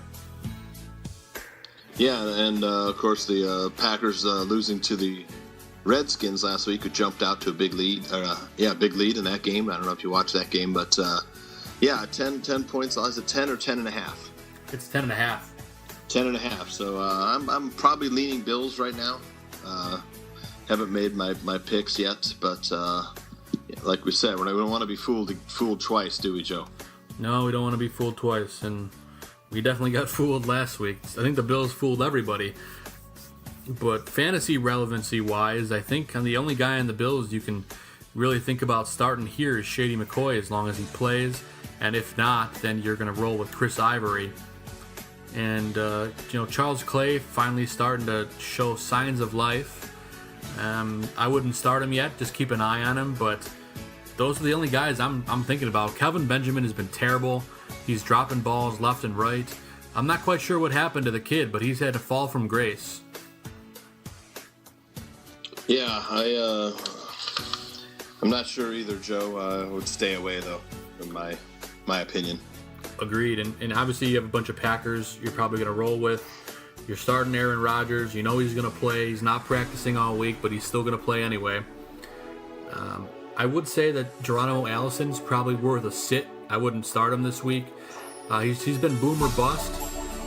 [SPEAKER 4] Yeah, and of course the Packers losing to the Redskins last week, who jumped out to a big lead. Big lead in that game. I don't know if you watched that game, but 10 points. Is it 10 or 10.5?
[SPEAKER 5] It's 10.5.
[SPEAKER 4] 10.5. So I'm probably leaning Bills right now. Haven't made my picks yet, but like we said, we don't want to be fooled twice, do we, Joe?
[SPEAKER 5] No, we don't want to be fooled twice, and we definitely got fooled last week. I think the Bills fooled everybody. But fantasy relevancy-wise, I think the only guy on the Bills you can really think about starting here is Shady McCoy, as long as he plays. And if not, then you're going to roll with Chris Ivory. And, Charles Clay finally starting to show signs of life. I wouldn't start him yet. Just keep an eye on him. But those are the only guys I'm thinking about. Kelvin Benjamin has been terrible. He's dropping balls left and right. I'm not quite sure what happened to the kid, but he's had to fall from grace.
[SPEAKER 4] Yeah, I'm not sure either, Joe. I would stay away, though, in my opinion.
[SPEAKER 5] Agreed. And obviously you have a bunch of Packers you're probably going to roll with. You're starting Aaron Rodgers. You know he's going to play. He's not practicing all week, but he's still going to play anyway. I would say that Geronimo Allison's probably worth a sit. I wouldn't start him this week. He's been boom or bust,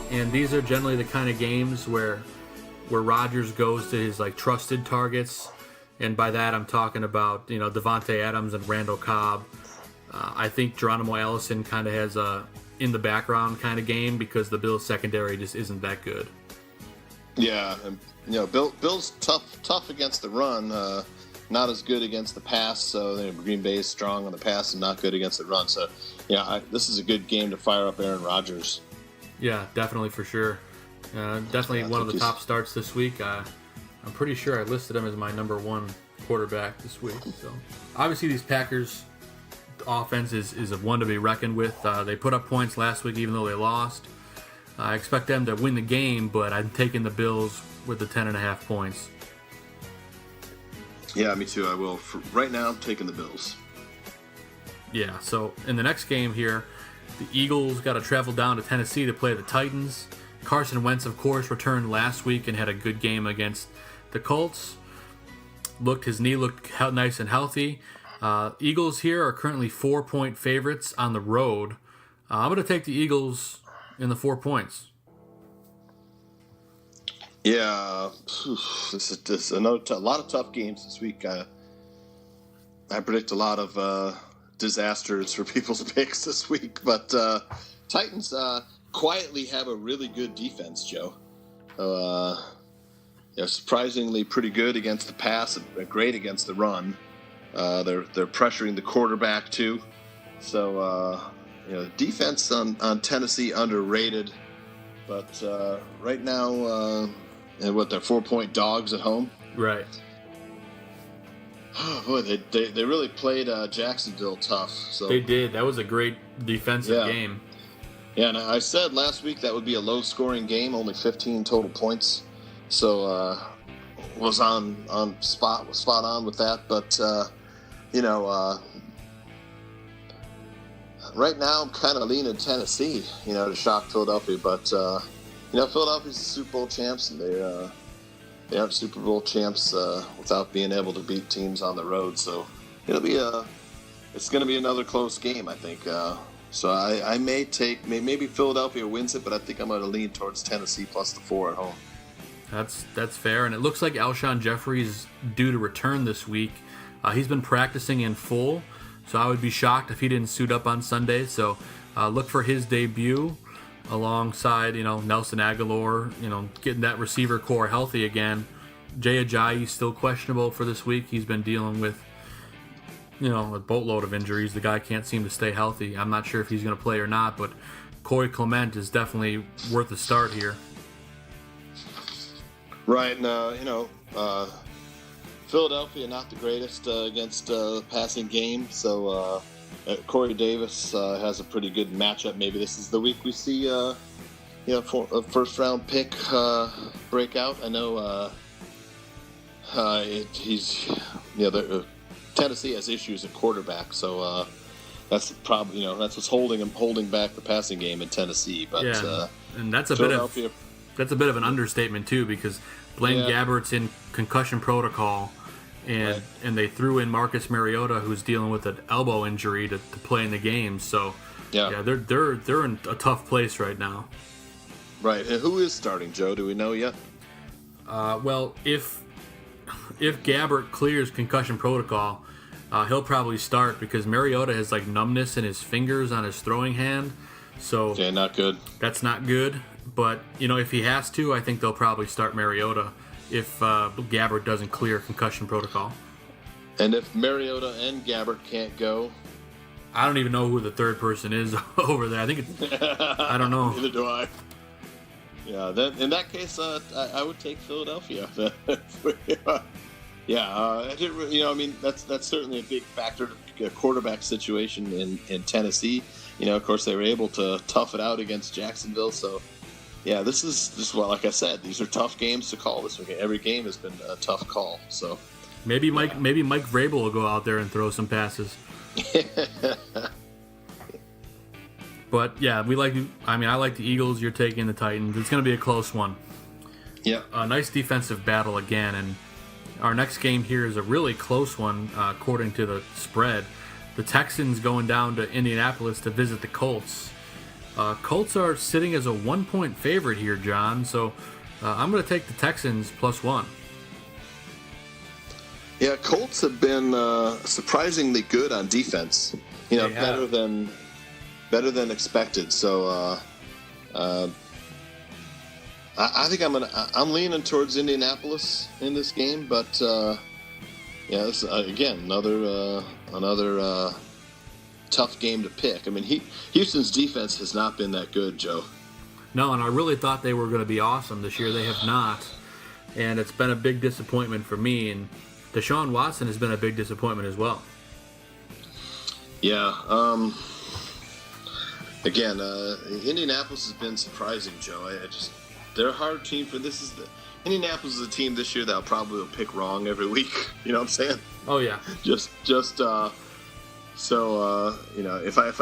[SPEAKER 5] and these are generally the kind of games where Rodgers goes to his trusted targets, and by that I'm talking about Devontae Adams and Randall Cobb. I think Geronimo Allison kind of has a in the background kind of game because the Bills secondary just isn't that good.
[SPEAKER 4] Yeah, and Bill's tough against the run, not as good against the pass. So Green Bay is strong on the pass and not good against the run. So this is a good game to fire up Aaron Rodgers. Yeah,
[SPEAKER 5] definitely for sure. Definitely one of the top starts this week. I'm pretty sure I listed him as my number one quarterback this week. So obviously these Packers offense is a one to be reckoned with. They put up points last week even though they lost. I expect them to win the game, but I'm taking the Bills with the 10.5 points.
[SPEAKER 4] Yeah, me too. I will. Right now, I'm taking the Bills.
[SPEAKER 5] Yeah, so in the next game here, the Eagles got to travel down to Tennessee to play the Titans. Carson Wentz, of course, returned last week and had a good game against the Colts. His knee looked nice and healthy. Eagles here are currently 4-point favorites on the road. I'm going to take the Eagles in the 4 points.
[SPEAKER 4] Yeah, this is a lot of tough games this week. I predict a lot of disasters for people's picks this week, but Titans quietly have a really good defense, Joe. Surprisingly pretty good against the pass, great against the run. They're pressuring the quarterback too. So defense on Tennessee underrated, but right now, they're 4-point dogs at home.
[SPEAKER 5] Right.
[SPEAKER 4] Oh boy, they really played Jacksonville tough. So
[SPEAKER 5] they did. That was a great defensive game.
[SPEAKER 4] Yeah, and I said last week that would be a low-scoring game, only 15 total points. So was spot on with that. But right now I'm kind of leaning Tennessee, to shock Philadelphia. But Philadelphia's the Super Bowl champs, and they aren't Super Bowl champs without being able to beat teams on the road. So it's going to be another close game, I think. So I may take maybe Philadelphia wins it, but I think I'm going to lean towards Tennessee plus the 4 at home.
[SPEAKER 5] That's fair, and it looks like Alshon Jeffrey's due to return this week. He's been practicing in full, so I would be shocked if he didn't suit up on Sunday. So look for his debut alongside Nelson Aguilar, getting that receiver core healthy again. Jay Ajayi's still questionable for this week. He's been dealing with a boatload of injuries. The guy can't seem to stay healthy. I'm not sure if he's going to play or not, but Corey Clement is definitely worth a start here.
[SPEAKER 4] Right, and Philadelphia not the greatest against the passing game, so Corey Davis has a pretty good matchup. Maybe this is the week we see for a first-round pick break out. I know Tennessee has issues at quarterback, so that's probably that's what's holding back the passing game in Tennessee. But
[SPEAKER 5] and that's a bit of an understatement too, because Blaine Gabbert's in concussion protocol, and they threw in Marcus Mariota, who's dealing with an elbow injury, to play in the game. So they're in a tough place right now.
[SPEAKER 4] Right, and who is starting, Joe? Do we know yet?
[SPEAKER 5] Well, if Gabbert clears concussion protocol, he'll probably start, because Mariota has numbness in his fingers on his throwing hand. So
[SPEAKER 4] not good.
[SPEAKER 5] That's not good. But if he has to, I think they'll probably start Mariota if Gabbert doesn't clear concussion protocol.
[SPEAKER 4] And if Mariota and Gabbert can't go,
[SPEAKER 5] I don't even know who the third person is over there. I think I don't know.
[SPEAKER 4] Neither do I. Yeah, then in that case, I would take Philadelphia. That's certainly a big factor. Quarterback situation in Tennessee. Of course, they were able to tough it out against Jacksonville. So, this is like I said, these are tough games to call this weekend. Every game has been a tough call. So
[SPEAKER 5] maybe Mike Vrabel will go out there and throw some passes. But I like the Eagles. You're taking the Titans. It's going to be a close one.
[SPEAKER 4] Yeah.
[SPEAKER 5] A nice defensive battle again. And our next game here is a really close one, according to the spread. The Texans going down to Indianapolis to visit the Colts. Colts are sitting as a 1-point favorite here, John. So I'm going to take the Texans +1.
[SPEAKER 4] Yeah, Colts have been surprisingly good on defense. Better than expected. So I think I'm leaning towards Indianapolis in this game, but this again another tough game to pick. Houston's defense has not been that good, Joe.
[SPEAKER 5] No, and I really thought they were going to be awesome this year. They have not, and it's been a big disappointment for me. And Deshaun Watson has been a big disappointment as well.
[SPEAKER 4] Yeah. Again, Indianapolis has been surprising, Joe. They're a hard team for this. Indianapolis is a team this year that'll probably pick wrong every week. You know what I'm saying?
[SPEAKER 5] Oh yeah.
[SPEAKER 4] If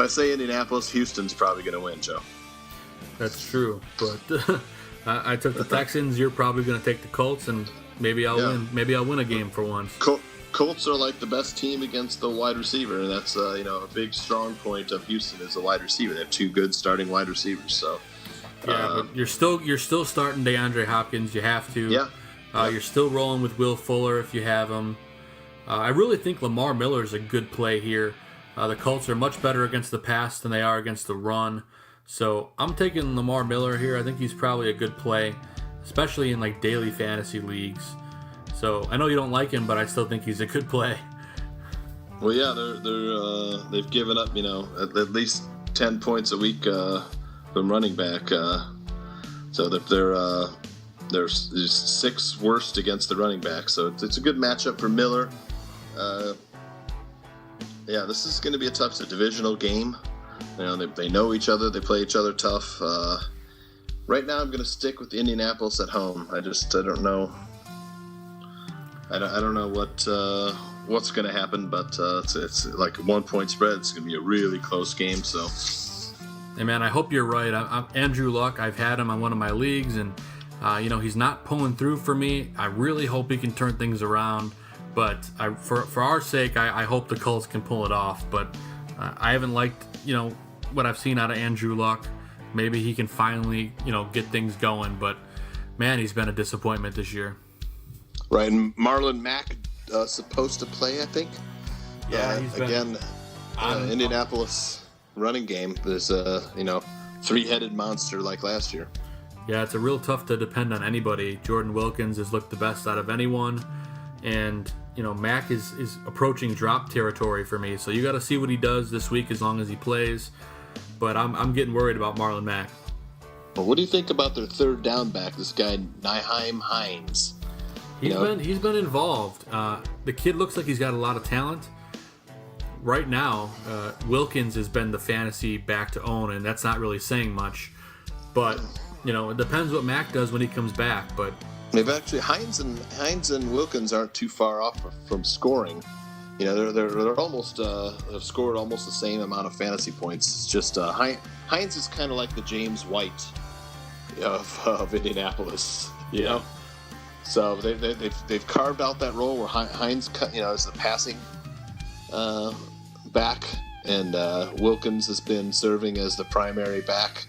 [SPEAKER 4] I say Indianapolis, Houston's probably going to win, Joe.
[SPEAKER 5] That's true, but I took the Texans. You're probably going to take the Colts, and maybe I'll win. Maybe I'll win a game for once.
[SPEAKER 4] Colts are like the best team against the wide receiver, and that's a big strong point of Houston is the wide receiver. They have two good starting wide receivers. So
[SPEAKER 5] but you're still starting DeAndre Hopkins. You have to.
[SPEAKER 4] Yeah.
[SPEAKER 5] You're still rolling with Will Fuller if you have him. I really think Lamar Miller is a good play here. The Colts are much better against the pass than they are against the run. So I'm taking Lamar Miller here. I think he's probably a good play, especially in like daily fantasy leagues. So I know you don't like him, but I still think he's a good play.
[SPEAKER 4] Well, yeah, they've given up, at least 10 points a week from running back. So they're sixth worst against the running back. So it's a good matchup for Miller. This is going to be a tough divisional game. They know each other. They play each other tough. Right now, I'm going to stick with Indianapolis at home. I don't know. I don't know what's going to happen, but it's like a 1 point spread. It's going to be a really close game. So,
[SPEAKER 5] hey man, I hope you're right. I'm Andrew Luck. I've had him on one of my leagues, and he's not pulling through for me. I really hope he can turn things around. But for our sake, I hope the Colts can pull it off. But I haven't liked what I've seen out of Andrew Luck. Maybe he can finally get things going. But man, he's been a disappointment this year.
[SPEAKER 4] Right, and Marlon Mack supposed to play, I think.
[SPEAKER 5] Yeah, he's been
[SPEAKER 4] Indianapolis running game is three-headed monster like last year.
[SPEAKER 5] Yeah, it's a real tough to depend on anybody. Jordan Wilkins has looked the best out of anyone, and Mack is approaching drop territory for me. So you got to see what he does this week as long as he plays. But I'm getting worried about Marlon Mack.
[SPEAKER 4] Well, what do you think about their third down back? This guy Nyheim Hines.
[SPEAKER 5] He's been involved. The kid looks like he's got a lot of talent. Right now, Wilkins has been the fantasy back to own, and that's not really saying much. But it depends what Mack does when he comes back. But
[SPEAKER 4] they've actually Hines and Wilkins aren't too far off from scoring. They're almost have scored almost the same amount of fantasy points. It's just Hines is kind of like the James White of Indianapolis. You know. So they've carved out that role where Hines is the passing back, and Wilkins has been serving as the primary back,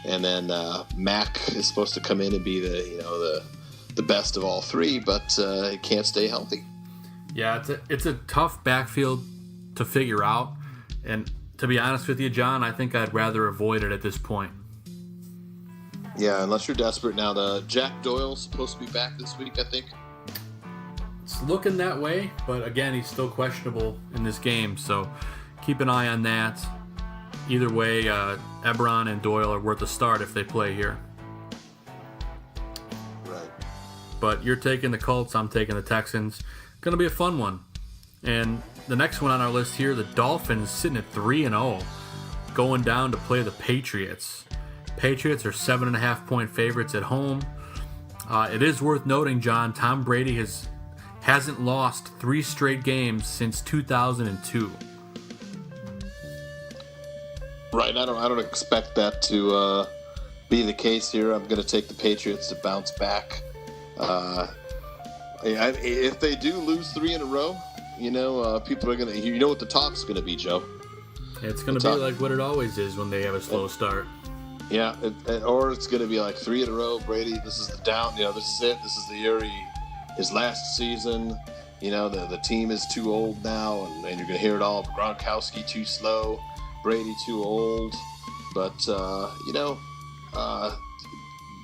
[SPEAKER 4] and then Mack is supposed to come in and be the best of all three, but he can't stay healthy.
[SPEAKER 5] Yeah, it's a tough backfield to figure out, and to be honest with you, John, I think I'd rather avoid it at this point.
[SPEAKER 4] Yeah, unless you're desperate. Now, the Jack Doyle's supposed to be back this week, I think.
[SPEAKER 5] It's looking that way, but again, he's still questionable in this game, so keep an eye on that. Either way, Ebron and Doyle are worth a start if they play here.
[SPEAKER 4] Right.
[SPEAKER 5] But you're taking the Colts, I'm taking the Texans. Going to be a fun one. And the next one on our list here, the Dolphins sitting at 3-0, going down to play the Patriots. Patriots are 7.5 point favorites at home. It is worth noting, John, Tom Brady hasn't lost 3 straight games since 2002.
[SPEAKER 4] Right, I don't expect that to be the case here. I'm going to take the Patriots to bounce back. If they do lose 3 in a row, people are going to. What the talk's going to be, Joe?
[SPEAKER 5] It's going to be like what it always is when they have a slow start.
[SPEAKER 4] Yeah, or it's going to be like 3 in a row. Brady, this is the down. This is it. This is the year his last season. The team is too old now, and you're going to hear it all. Gronkowski too slow, Brady too old. But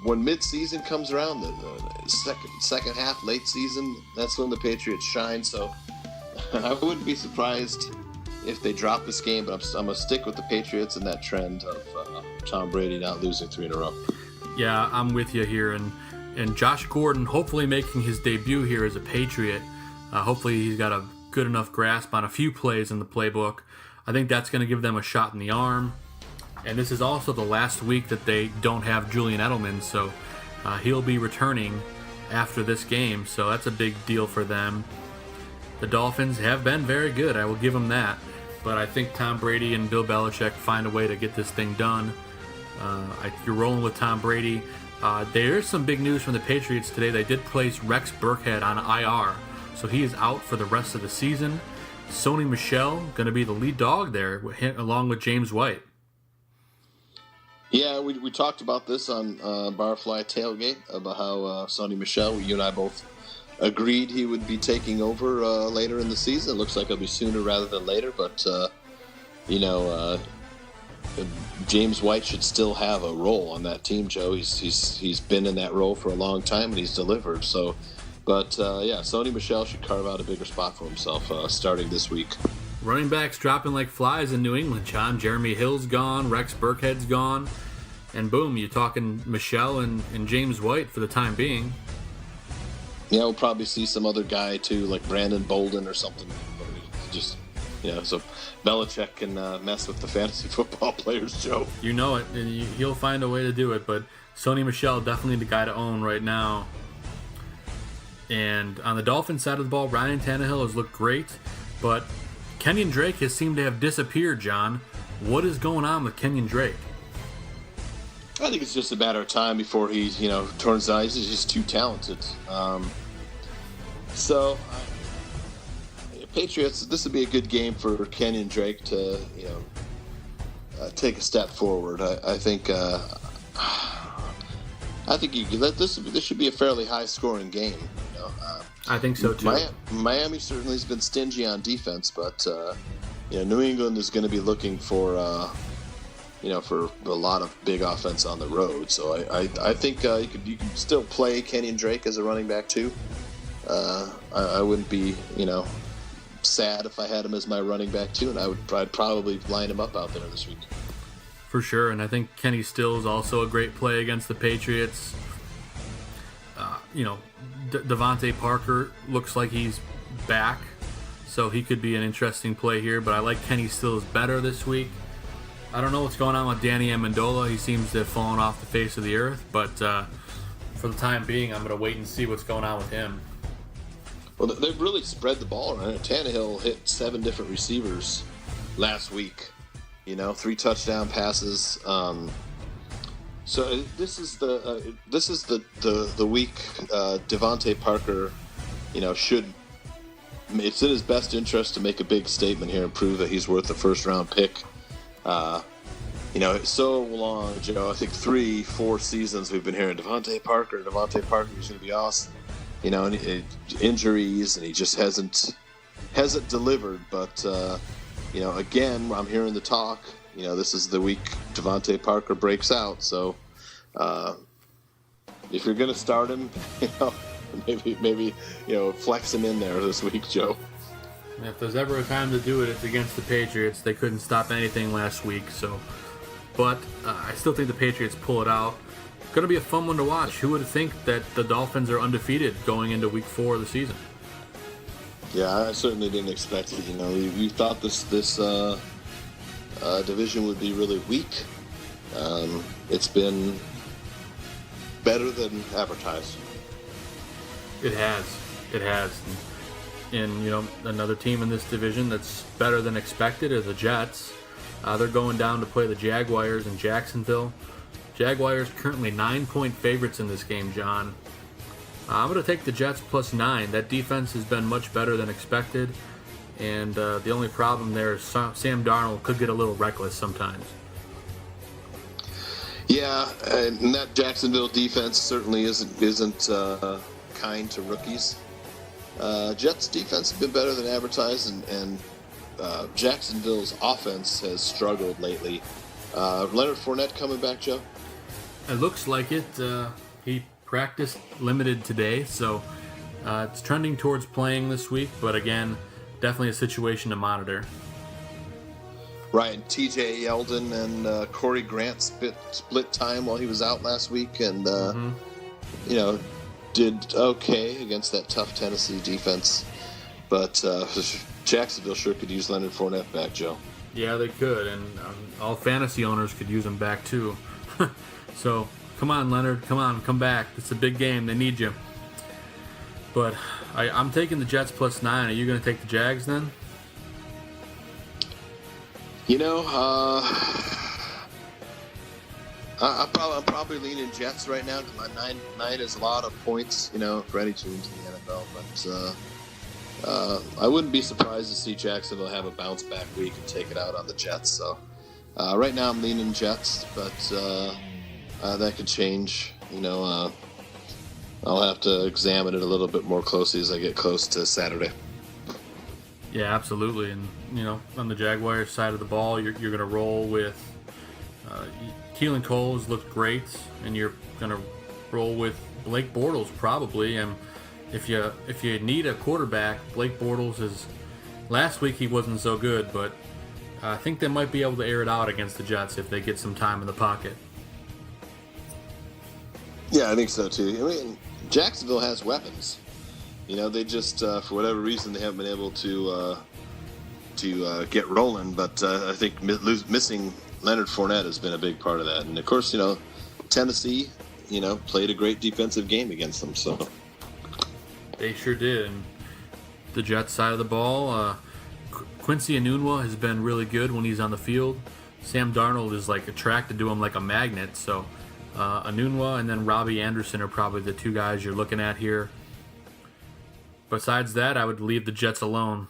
[SPEAKER 4] when mid-season comes around, the second half, late season, that's when the Patriots shine. So I wouldn't be surprised if they drop this game, but I'm going to stick with the Patriots in that trend of Tom Brady not losing 3 in a row.
[SPEAKER 5] Yeah, I'm with you here. And Josh Gordon hopefully making his debut here as a Patriot. Hopefully he's got a good enough grasp on a few plays in the playbook. I think that's going to give them a shot in the arm. And this is also the last week that they don't have Julian Edelman, so he'll be returning after this game, so that's a big deal for them. The Dolphins have been very good, I will give them that, but I think Tom Brady and Bill Belichick find a way to get this thing done. You're rolling with Tom Brady. There's some big news from the Patriots today. They did place Rex Burkhead on IR, so he is out for the rest of the season. Sony Michel going to be the lead dog there, along with James White.
[SPEAKER 4] Yeah, we talked about this on Barfly Tailgate, about how Sony Michel, you and I both agreed he would be taking over later in the season. It looks like it'll be sooner rather than later, but, James White should still have a role on that team, Joe. He's been in that role for a long time, and he's delivered. So, but, Sony Michel should carve out a bigger spot for himself starting this week.
[SPEAKER 5] Running backs dropping like flies in New England, John. Jeremy Hill's gone, Rex Burkhead's gone, and boom, you're talking Michel and James White for the time being.
[SPEAKER 4] Yeah, we'll probably see some other guy too, like Brandon Bolden or something. Just, so Belichick can mess with the fantasy football players, Joe.
[SPEAKER 5] You know it, and he'll find a way to do it, but Sony Michel definitely the guy to own right now. And on the Dolphins side of the ball, Ryan Tannehill has looked great, but Kenyon Drake has seemed to have disappeared, John. What is going on with Kenyon Drake?
[SPEAKER 4] I think it's just a matter of time before he, turns out he's just too talented. Patriots, this would be a good game for Kenyon Drake to, take a step forward. I think this should be a fairly high-scoring game.
[SPEAKER 5] I think so too.
[SPEAKER 4] Miami certainly has been stingy on defense, but New England is going to be looking for for a lot of big offense on the road. So I think you can still play Kenyon Drake as a running back too. I wouldn't be sad if I had him as my running back too, and I'd probably line him up out there this week.
[SPEAKER 5] For sure, and I think Kenny Stills also a great play against the Patriots. Devontae Parker looks like he's back, so he could be an interesting play here, but I like Kenny Stills better this week. I don't know what's going on with Danny Amendola. He seems to have fallen off the face of the earth, but for the time being, I'm going to wait and see what's going on with him.
[SPEAKER 4] Well, they've really spread the ball around. Tannehill hit 7 different receivers last week. 3 touchdown passes. So this is the week Devontae Parker, should. It's in his best interest to make a big statement here and prove that he's worth a first-round pick. It's so long, Joe. I think 3-4 seasons we've been hearing Devontae Parker is going to be awesome. Injuries, and he just hasn't delivered. But again, I'm hearing the talk. This is the week Devontae Parker breaks out. So if you're going to start him, maybe flex him in there this week, Joe.
[SPEAKER 5] If there's ever a time to do it, it's against the Patriots. They couldn't stop anything last week, but I still think the Patriots pull it out. Going to be a fun one to watch. Who would think that the Dolphins are undefeated going into Week 4 of the season?
[SPEAKER 4] Yeah, I certainly didn't expect it. We thought this division would be really weak. It's been better than advertised.
[SPEAKER 5] It has. And another team in this division that's better than expected is the Jets. They're going down to play the Jaguars in Jacksonville. Jaguars currently 9-point favorites in this game, John. I'm going to take the Jets plus 9. That defense has been much better than expected, and the only problem there is Sam Darnold could get a little reckless sometimes.
[SPEAKER 4] Yeah, and that Jacksonville defense certainly isn't kind to rookies. Jets defense has been better than advertised, and Jacksonville's offense has struggled lately. Leonard Fournette coming back, Joe?
[SPEAKER 5] It looks like it. He practiced limited today, so it's trending towards playing this week, but again, definitely a situation to monitor.
[SPEAKER 4] Right, and TJ Yeldon and Corey Grant split time while he was out last week, and did okay against that tough Tennessee defense. But Jacksonville sure could use Leonard Fournette back, Joe.
[SPEAKER 5] Yeah, they could, and all fantasy owners could use him back too. So, come on, Leonard. Come back. It's a big game. They need you. But I'm taking the Jets +9. Are you going to take the Jags then?
[SPEAKER 4] I'm probably leaning Jets right now because my nine is a lot of points, for any teams in the NFL. But I wouldn't be surprised to see Jacksonville have a bounce back week and take it out on the Jets. So right now I'm leaning Jets, but that could change. I'll have to examine it a little bit more closely as I get close to Saturday.
[SPEAKER 5] Yeah, absolutely. And, on the Jaguars side of the ball, you're going to roll with Keelan Cole's looked great, and you're going to roll with Blake Bortles probably. And if you need a quarterback, Blake Bortles is. Last week he wasn't so good, but I think they might be able to air it out against the Jets if they get some time in the pocket.
[SPEAKER 4] Yeah, I think so too. Jacksonville has weapons. They just for whatever reason they haven't been able to get rolling. But I think missing Leonard Fournette has been a big part of that. And of course, Tennessee, played a great defensive game against them. So
[SPEAKER 5] they sure did. And the Jets side of the ball, Quincy Enunwa has been really good when he's on the field. Sam Darnold is attracted to him like a magnet. So Enunwa and then Robbie Anderson are probably the two guys you're looking at here. Besides that, I would leave the Jets alone.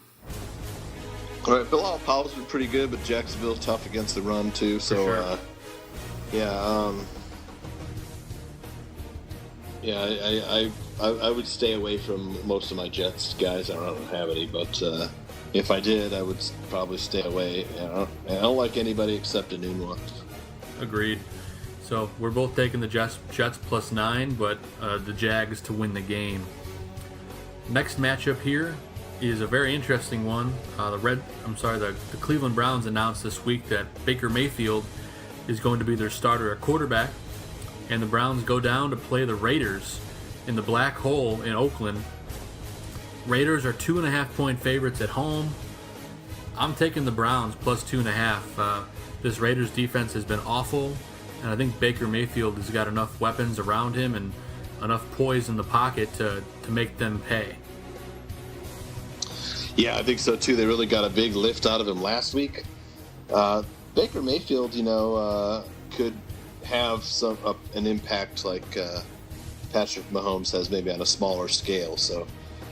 [SPEAKER 4] All right, Bilal Powell's been pretty good, but Jacksonville's tough against the run too. So,
[SPEAKER 5] sure.
[SPEAKER 4] I would stay away from most of my Jets guys. I don't have any, but if I did, I would probably stay away. I don't like anybody except Enunwa.
[SPEAKER 5] Agreed. So we're both taking the Jets +9, but the Jags to win the game. Next matchup here is a very interesting one. The Cleveland Browns announced this week that Baker Mayfield is going to be their starter at quarterback, and the Browns go down to play the Raiders in the Black Hole in Oakland. Raiders are 2.5-point favorites at home. I'm taking the Browns +2.5. This Raiders defense has been awful, and I think Baker Mayfield has got enough weapons around him and enough poise in the pocket to make them pay.
[SPEAKER 4] Yeah, I think so too. They really got a big lift out of him last week. Baker Mayfield, could have an impact like Patrick Mahomes has, maybe on a smaller scale. So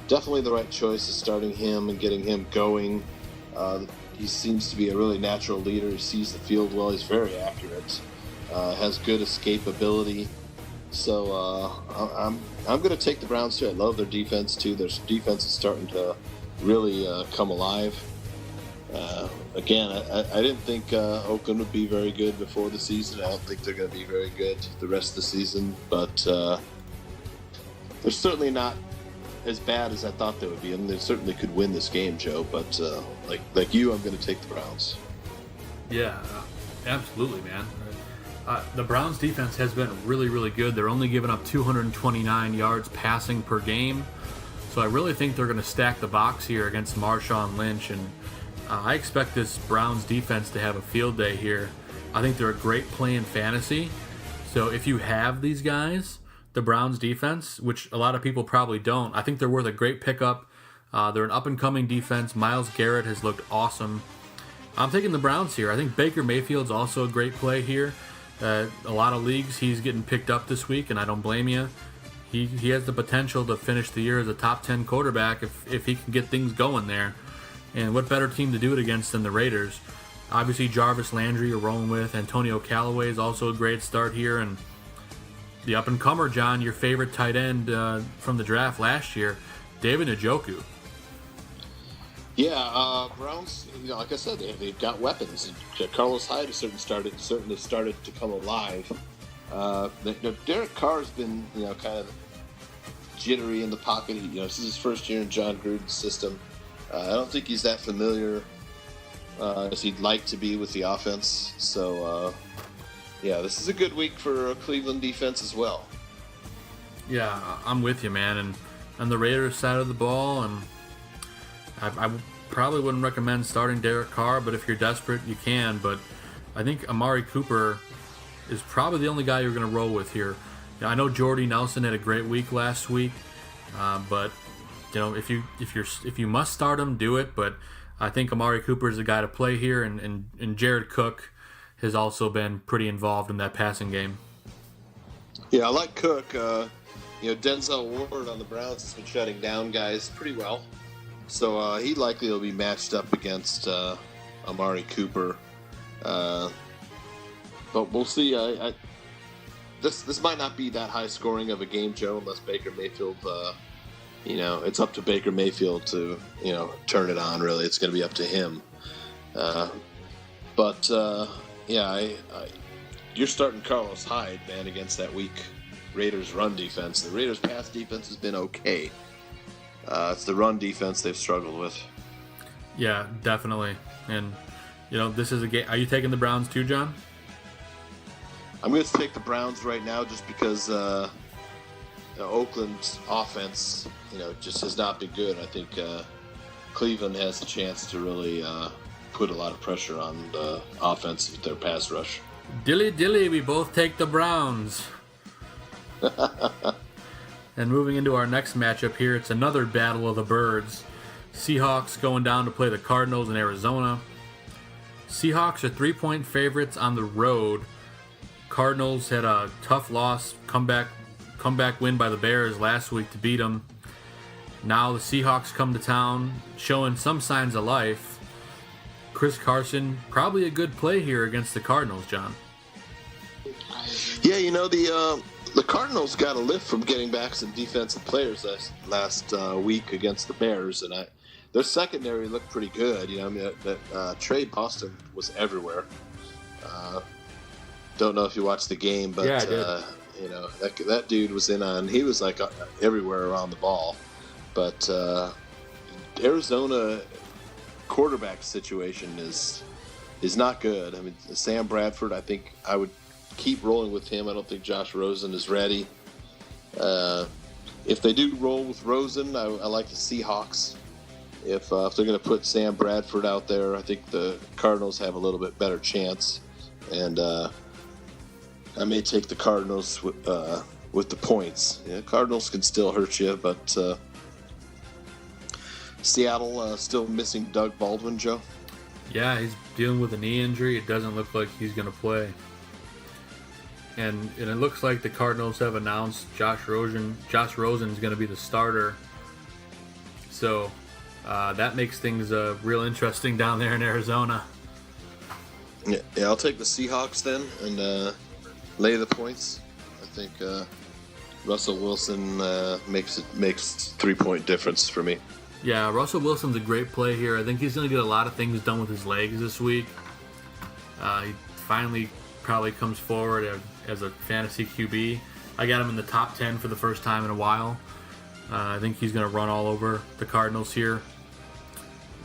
[SPEAKER 4] definitely the right choice is starting him and getting him going. He seems to be a really natural leader. He sees the field well. He's very accurate. Has good escapability. So I'm going to take the Browns too. I love their defense too. Their defense is starting to really come alive. Again, I didn't think Oakland would be very good before the season. I don't think they're going to be very good the rest of the season. But they're certainly not as bad as I thought they would be. I mean, they certainly could win this game, Joe. But like you, I'm going to take the Browns.
[SPEAKER 5] Yeah, absolutely, man. The Browns defense has been really, really good. They're only giving up 229 yards passing per game. So I really think they're going to stack the box here against Marshawn Lynch. And I expect this Browns defense to have a field day here. I think they're a great play in fantasy. So if you have these guys, the Browns defense, which a lot of people probably don't, I think they're worth a great pickup. They're an up-and-coming defense. Myles Garrett has looked awesome. I'm taking the Browns here. I think Baker Mayfield's also a great play here. A lot of leagues he's getting picked up this week, and I don't blame you. He has the potential to finish the year as a top 10 quarterback if he can get things going there. And what better team to do it against than the Raiders? Obviously, Jarvis Landry you're rolling with. Antonio Callaway is also a great start here. And the up-and-comer, John, your favorite tight end from the draft last year, David Njoku.
[SPEAKER 4] Yeah, Browns, like I said, they've got weapons. Carlos Hyde has certainly started to come alive. Derek Carr's been, kind of jittery in the pocket. This is his first year in John Gruden's system. I don't think he's that familiar as he'd like to be with the offense. So, this is a good week for Cleveland defense as well. Yeah,
[SPEAKER 5] I'm with you, man. And on the Raiders side of the ball, and probably wouldn't recommend starting Derek Carr, but if you're desperate, you can. But I think Amari Cooper is probably the only guy you're going to roll with here. I know Jordy Nelson had a great week last week, but if you must start him, do it. But I think Amari Cooper is the guy to play here, and Jared Cook has also been pretty involved in that passing game.
[SPEAKER 4] Yeah, I like Cook. Denzel Ward on the Browns has been shutting down guys pretty well, so he likely will be matched up against Amari Cooper. But we'll see. This might not be that high scoring of a game, Joe, unless Baker Mayfield. It's up to Baker Mayfield to turn it on. Really, it's going to be up to him. You're starting Carlos Hyde, man, against that weak Raiders run defense. The Raiders pass defense has been okay. It's the run defense they've struggled with.
[SPEAKER 5] Yeah, definitely. And this is a game. Are you taking the Browns too, John?
[SPEAKER 4] I'm going to take the Browns right now just because Oakland's offense, just has not been good. I think Cleveland has a chance to really put a lot of pressure on the offense with their pass rush.
[SPEAKER 5] Dilly, we both take the Browns. And moving into our next matchup here, it's another battle of the birds. Seahawks going down to play the Cardinals in Arizona. Seahawks are 3-point favorites on the road. Cardinals had a tough loss, comeback win by the Bears last week to beat them. Now the Seahawks come to town, showing some signs of life. Chris Carson, probably a good play here against the Cardinals, John.
[SPEAKER 4] Yeah, the Cardinals got a lift from getting back some defensive players last week against the Bears, and their secondary looked pretty good. Trey Boston was everywhere. Don't know if you watched the game, but
[SPEAKER 5] yeah, I did.
[SPEAKER 4] That dude was he was like everywhere around the ball. But Arizona quarterback situation is not good. I mean, Sam Bradford, I think I would keep rolling with him. I don't think Josh Rosen is ready. If they do roll with Rosen, I like the Seahawks. If they're going to put Sam Bradford out there, I think the Cardinals have a little bit better chance. And I may take the Cardinals with the points. Cardinals can still hurt you, but Seattle still missing Doug Baldwin, Joe.
[SPEAKER 5] Yeah, he's dealing with a knee injury. It doesn't look like he's going to play. And it looks like the Cardinals have announced Josh Rosen is going to be the starter. So that makes things real interesting down there in Arizona.
[SPEAKER 4] Yeah, I'll take the Seahawks then and lay the points. I think Russell Wilson makes 3-point difference for me.
[SPEAKER 5] Yeah, Russell Wilson's a great play here. I think he's going to get a lot of things done with his legs this week. He finally probably comes forward as a fantasy QB. I got him in the top 10 for the first time in a while. I think he's going to run all over the Cardinals here.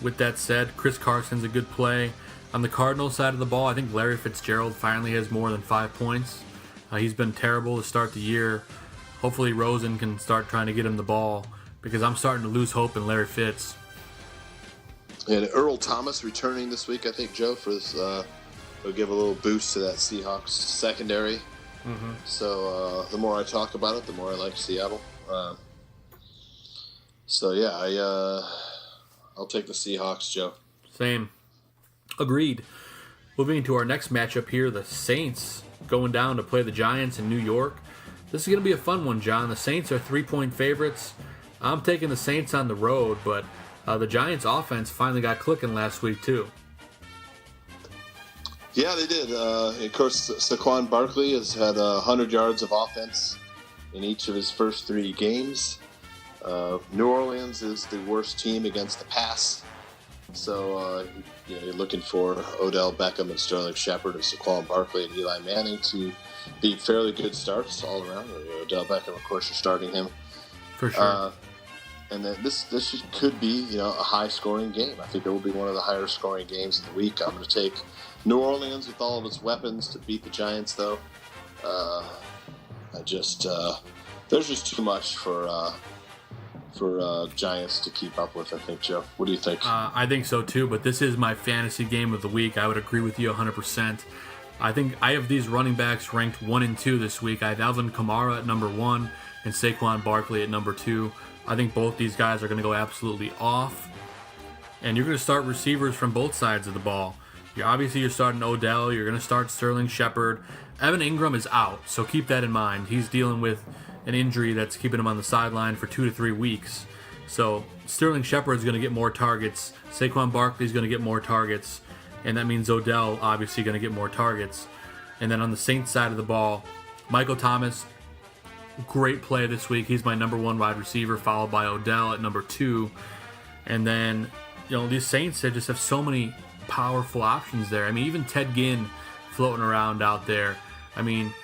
[SPEAKER 5] With that said, Chris Carson's a good play. On the Cardinals side of the ball, I think Larry Fitzgerald finally has more than 5 points. He's been terrible to start the year. Hopefully Rosen can start trying to get him the ball, because I'm starting to lose hope in Larry Fitz.
[SPEAKER 4] And Earl Thomas returning this week, I think, Joe, for this, will give a little boost to that Seahawks secondary.
[SPEAKER 5] Mm-hmm.
[SPEAKER 4] So the more I talk about it, the more I like Seattle. I'll take the Seahawks, Joe.
[SPEAKER 5] Same. Agreed. Moving into our next matchup here, the Saints going down to play the Giants in New York. This is going to be a fun one, John. The Saints are 3-point favorites. I'm taking the Saints on the road, but the Giants' offense finally got clicking last week, too.
[SPEAKER 4] Yeah, they did. Of course, Saquon Barkley has had 100 yards of offense in each of his first 3 games. New Orleans is the worst team against the pass. So, you're looking for Odell Beckham and Sterling Shepard and Saquon Barkley and Eli Manning to be fairly good starts all around. Odell Beckham, of course, you're starting him.
[SPEAKER 5] For sure.
[SPEAKER 4] And then this could be, a high-scoring game. I think it will be one of the higher-scoring games of the week. I'm going to take New Orleans with all of its weapons to beat the Giants, though. There's just too much for Giants to keep up with, I think, Joe. What do you think?
[SPEAKER 5] I think so too, but this is my fantasy game of the week. I would agree with you 100%. I think I have these running backs ranked 1 and 2 this week. I have Alvin Kamara at number 1 and Saquon Barkley at number 2. I think both these guys are going to go absolutely off. And you're going to start receivers from both sides of the ball. You're starting Odell. You're going to start Sterling Shepard. Evan Ingram is out, so keep that in mind. He's dealing with an injury that's keeping him on the sideline for 2 to 3 weeks. So Sterling Shepard is going to get more targets. Saquon Barkley is going to get more targets. And that means Odell obviously going to get more targets. And then on the Saints side of the ball, Michael Thomas, great play this week. He's my number 1 wide receiver, followed by Odell at number 2. And then, these Saints, they just have so many powerful options there. I mean, even Ted Ginn floating around out there. I mean,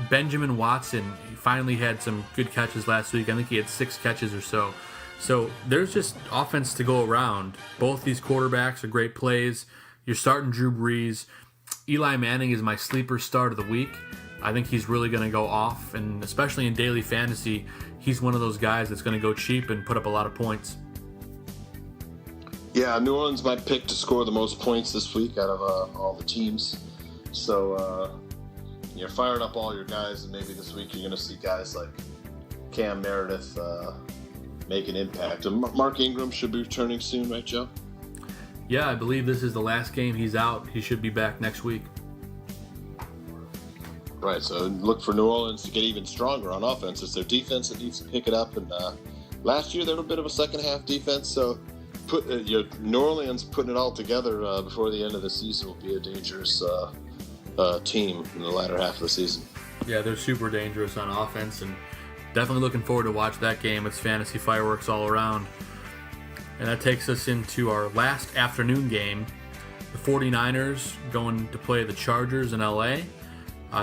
[SPEAKER 5] Benjamin Watson, he finally had some good catches last week. I think he had 6 catches or so. So there's just offense to go around. Both these quarterbacks are great plays. You're starting Drew Brees. Eli Manning is my sleeper start of the week. I think he's really going to go off, and especially in daily fantasy, he's one of those guys that's going to go cheap and put up a lot of points.
[SPEAKER 4] Yeah, New Orleans my pick to score the most points this week out of all the teams. So you're firing up all your guys, and maybe this week you're going to see guys like Cam Meredith make an impact. And Mark Ingram should be returning soon, right, Joe?
[SPEAKER 5] Yeah, I believe this is the last game he's out. He should be back next week.
[SPEAKER 4] Right, so look for New Orleans to get even stronger on offense. It's their defense that needs to pick it up. And last year they were a bit of a second-half defense, so New Orleans putting it all together before the end of the season will be a dangerous team in the latter half of the season.
[SPEAKER 5] Yeah, they're super dangerous on offense, and definitely looking forward to watch that game. It's fantasy fireworks all around. And that takes us into our last afternoon game. The 49ers going to play the Chargers in LA.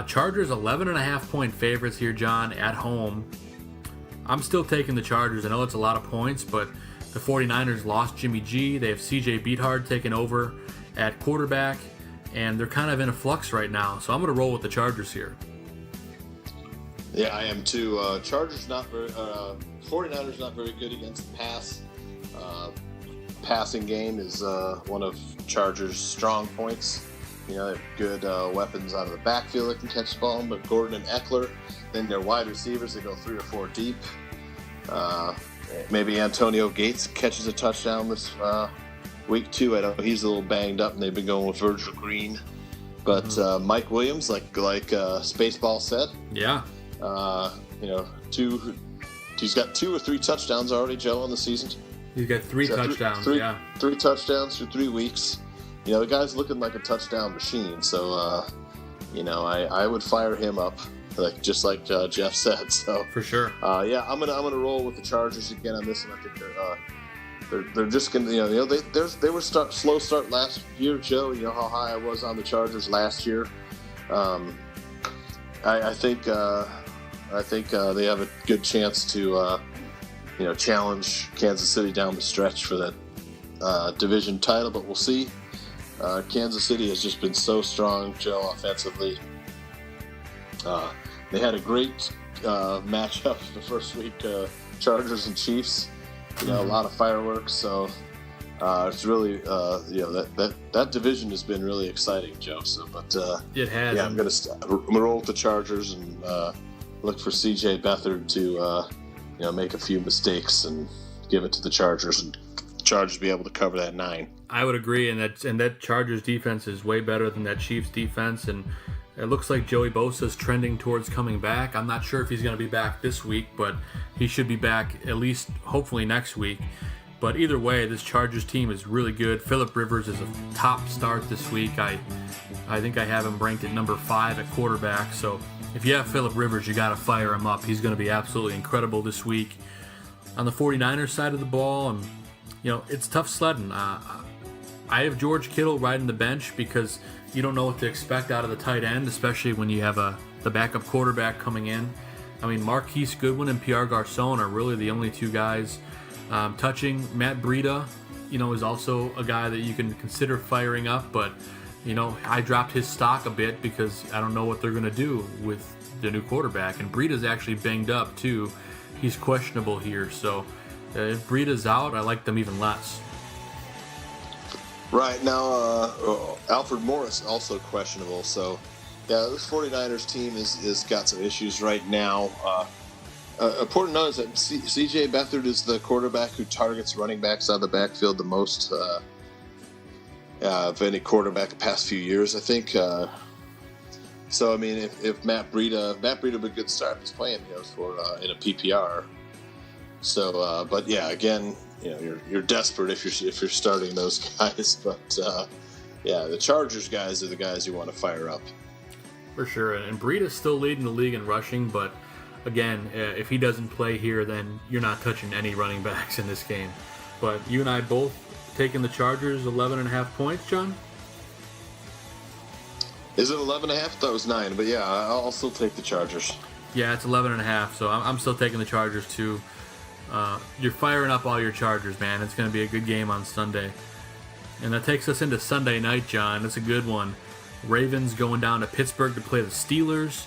[SPEAKER 5] Chargers 11.5-point favorites here, John, at home. I'm still taking the Chargers. I know it's a lot of points, but the 49ers lost Jimmy G. They have C.J. Beathard taking over at quarterback, and they're kind of in a flux right now. So I'm going to roll with the Chargers here.
[SPEAKER 4] Yeah, I am too. 49ers not very good against the pass. Passing game is one of Chargers' strong points. They have good weapons out of the backfield that can catch the ball, but Gordon and Eckler, then their wide receivers, they go 3 or 4 deep. Maybe Antonio Gates catches a touchdown this week too. I know he's a little banged up, and they've been going with Virgil Green. But Mike Williams, like Spaceball said,
[SPEAKER 5] yeah,
[SPEAKER 4] he's got 2 or 3 touchdowns already, Joe, on the season.
[SPEAKER 5] He's got 3 touchdowns.
[SPEAKER 4] 3 touchdowns through 3 weeks. The guy's looking like a touchdown machine. So, I would fire him up, just like Jeff said. So
[SPEAKER 5] for sure.
[SPEAKER 4] I'm gonna roll with the Chargers again on this one. I think they're just gonna they were slow start last year, Joe. You know how high I was on the Chargers last year. I think they have a good chance to challenge Kansas City down the stretch for that division title, but we'll see. Kansas City has just been so strong, Joe, offensively. They had a great matchup the first week, Chargers and Chiefs. A lot of fireworks. So it's really, that division has been really exciting, Joe. So, but
[SPEAKER 5] it has.
[SPEAKER 4] Yeah, I'm gonna roll with the Chargers and look for C.J. Beathard to make a few mistakes and give it to the Chargers, and Chargers be able to cover that 9.
[SPEAKER 5] I would agree, and that Chargers defense is way better than that Chiefs defense, and it looks like Joey Bosa's trending towards coming back. I'm not sure if he's going to be back this week, but he should be back at least hopefully next week. But either way, this Chargers team is really good. Phillip Rivers is a top start this week. I think I have him ranked at number 5 at quarterback, so if you have Phillip Rivers, you got to fire him up. He's going to be absolutely incredible this week. On the 49ers side of the ball, and it's tough sledding. I have George Kittle riding the bench because you don't know what to expect out of the tight end, especially when you have the backup quarterback coming in. I mean, Marquise Goodwin and Pierre Garçon are really the only 2 guys touching. Matt Breida, is also a guy that you can consider firing up, but I dropped his stock a bit because I don't know what they're going to do with the new quarterback. And Breida's actually banged up too. He's questionable here, so If Breida's out, I like them even less.
[SPEAKER 4] Right now, Alfred Morris also questionable. So, yeah, this 49ers team is got some issues right now. Important to note is that C.J. Beathard is the quarterback who targets running backs out of the backfield the most of any quarterback the past few years, I think. So, I mean, if Matt Breida would be a good start. He's playing, for in a PPR. So, but yeah, again, you're desperate if you're starting those guys. But yeah, the Chargers guys are the guys you want to fire up.
[SPEAKER 5] For sure, and Breida's still leading the league in rushing, but again, if he doesn't play here, then you're not touching any running backs in this game. But you and I both taking the Chargers 11.5 points, John?
[SPEAKER 4] Is it 11.5? I thought it was 9, but yeah, I'll still take the Chargers.
[SPEAKER 5] Yeah, it's 11.5, so I'm still taking the Chargers too. You're firing up all your Chargers, man. It's going to be a good game on Sunday. And that takes us into Sunday night, John. It's a good one. Ravens going down to Pittsburgh to play the Steelers.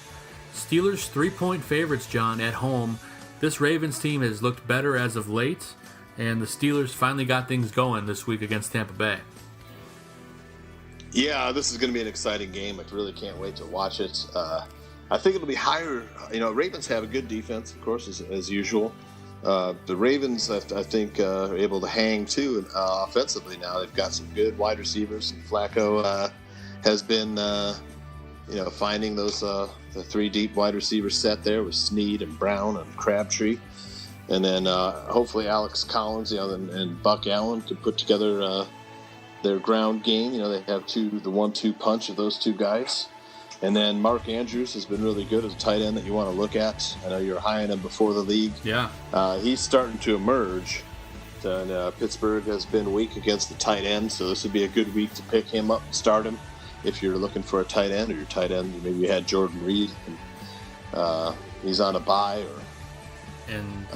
[SPEAKER 5] Steelers 3-point favorites, John, at home. This Ravens team has looked better as of late, and the Steelers finally got things going this week against Tampa Bay.
[SPEAKER 4] Yeah, this is going to be an exciting game. I really can't wait to watch it. I think it'll be higher. Ravens have a good defense, of course, as usual. The Ravens, I think, are able to hang, too, offensively now. They've got some good wide receivers. Flacco has been, finding those the 3 deep wide receiver set there with Snead and Brown and Crabtree. And then hopefully Alex Collins and Buck Allen could put together their ground game. They have the 1-2 punch of those two guys. And then Mark Andrews has been really good as a tight end that you want to look at. I know you were high on him before the league.
[SPEAKER 5] Yeah.
[SPEAKER 4] He's starting to emerge. And Pittsburgh has been weak against the tight end, so this would be a good week to pick him up and start him if you're looking for a tight end, or your tight end, maybe you had Jordan Reed, and he's on a bye, or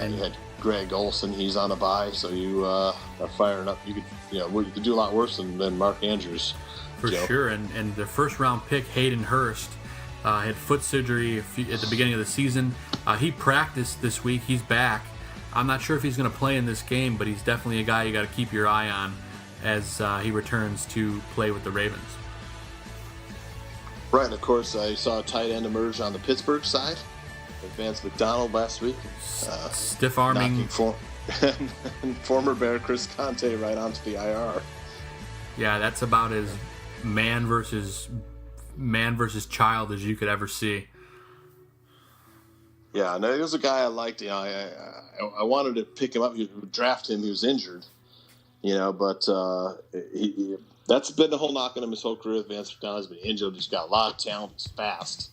[SPEAKER 4] you had Greg Olsen, he's on a bye, so you are firing up. You could do a lot worse than Mark Andrews.
[SPEAKER 5] For sure, and the first-round pick, Hayden Hurst, had foot surgery at the beginning of the season. He practiced this week. He's back. I'm not sure if he's going to play in this game, but he's definitely a guy you got to keep your eye on as he returns to play with the Ravens.
[SPEAKER 4] Right, and of course, I saw a tight end emerge on the Pittsburgh side. Vance McDonald last week.
[SPEAKER 5] Stiff-arming.
[SPEAKER 4] Former Bear Chris Conte right onto the IR.
[SPEAKER 5] Yeah, that's about as man versus child as you could ever see.
[SPEAKER 4] Yeah, no, he was a guy I liked. I wanted to pick him up, draft him. He was injured, but he that's been the whole knock on him his whole career. Vance McDonald's been injured. He's got a lot of talent. He's fast.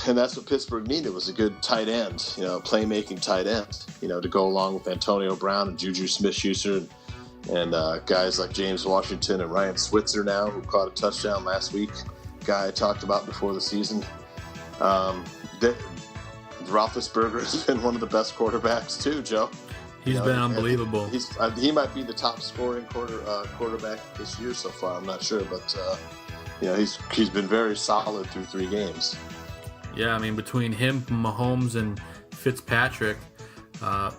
[SPEAKER 4] And that's what Pittsburgh needed, was a good tight end, playmaking tight end, to go along with Antonio Brown and Juju Smith-Schuster and guys like James Washington and Ryan Switzer now, who caught a touchdown last week, guy I talked about before the season. Roethlisberger has been one of the best quarterbacks too, Joe.
[SPEAKER 5] He's been unbelievable.
[SPEAKER 4] He might be the top scoring quarterback this year so far. I'm not sure, but he's been very solid through 3 games.
[SPEAKER 5] Yeah, I mean, between him, Mahomes, and Fitzpatrick,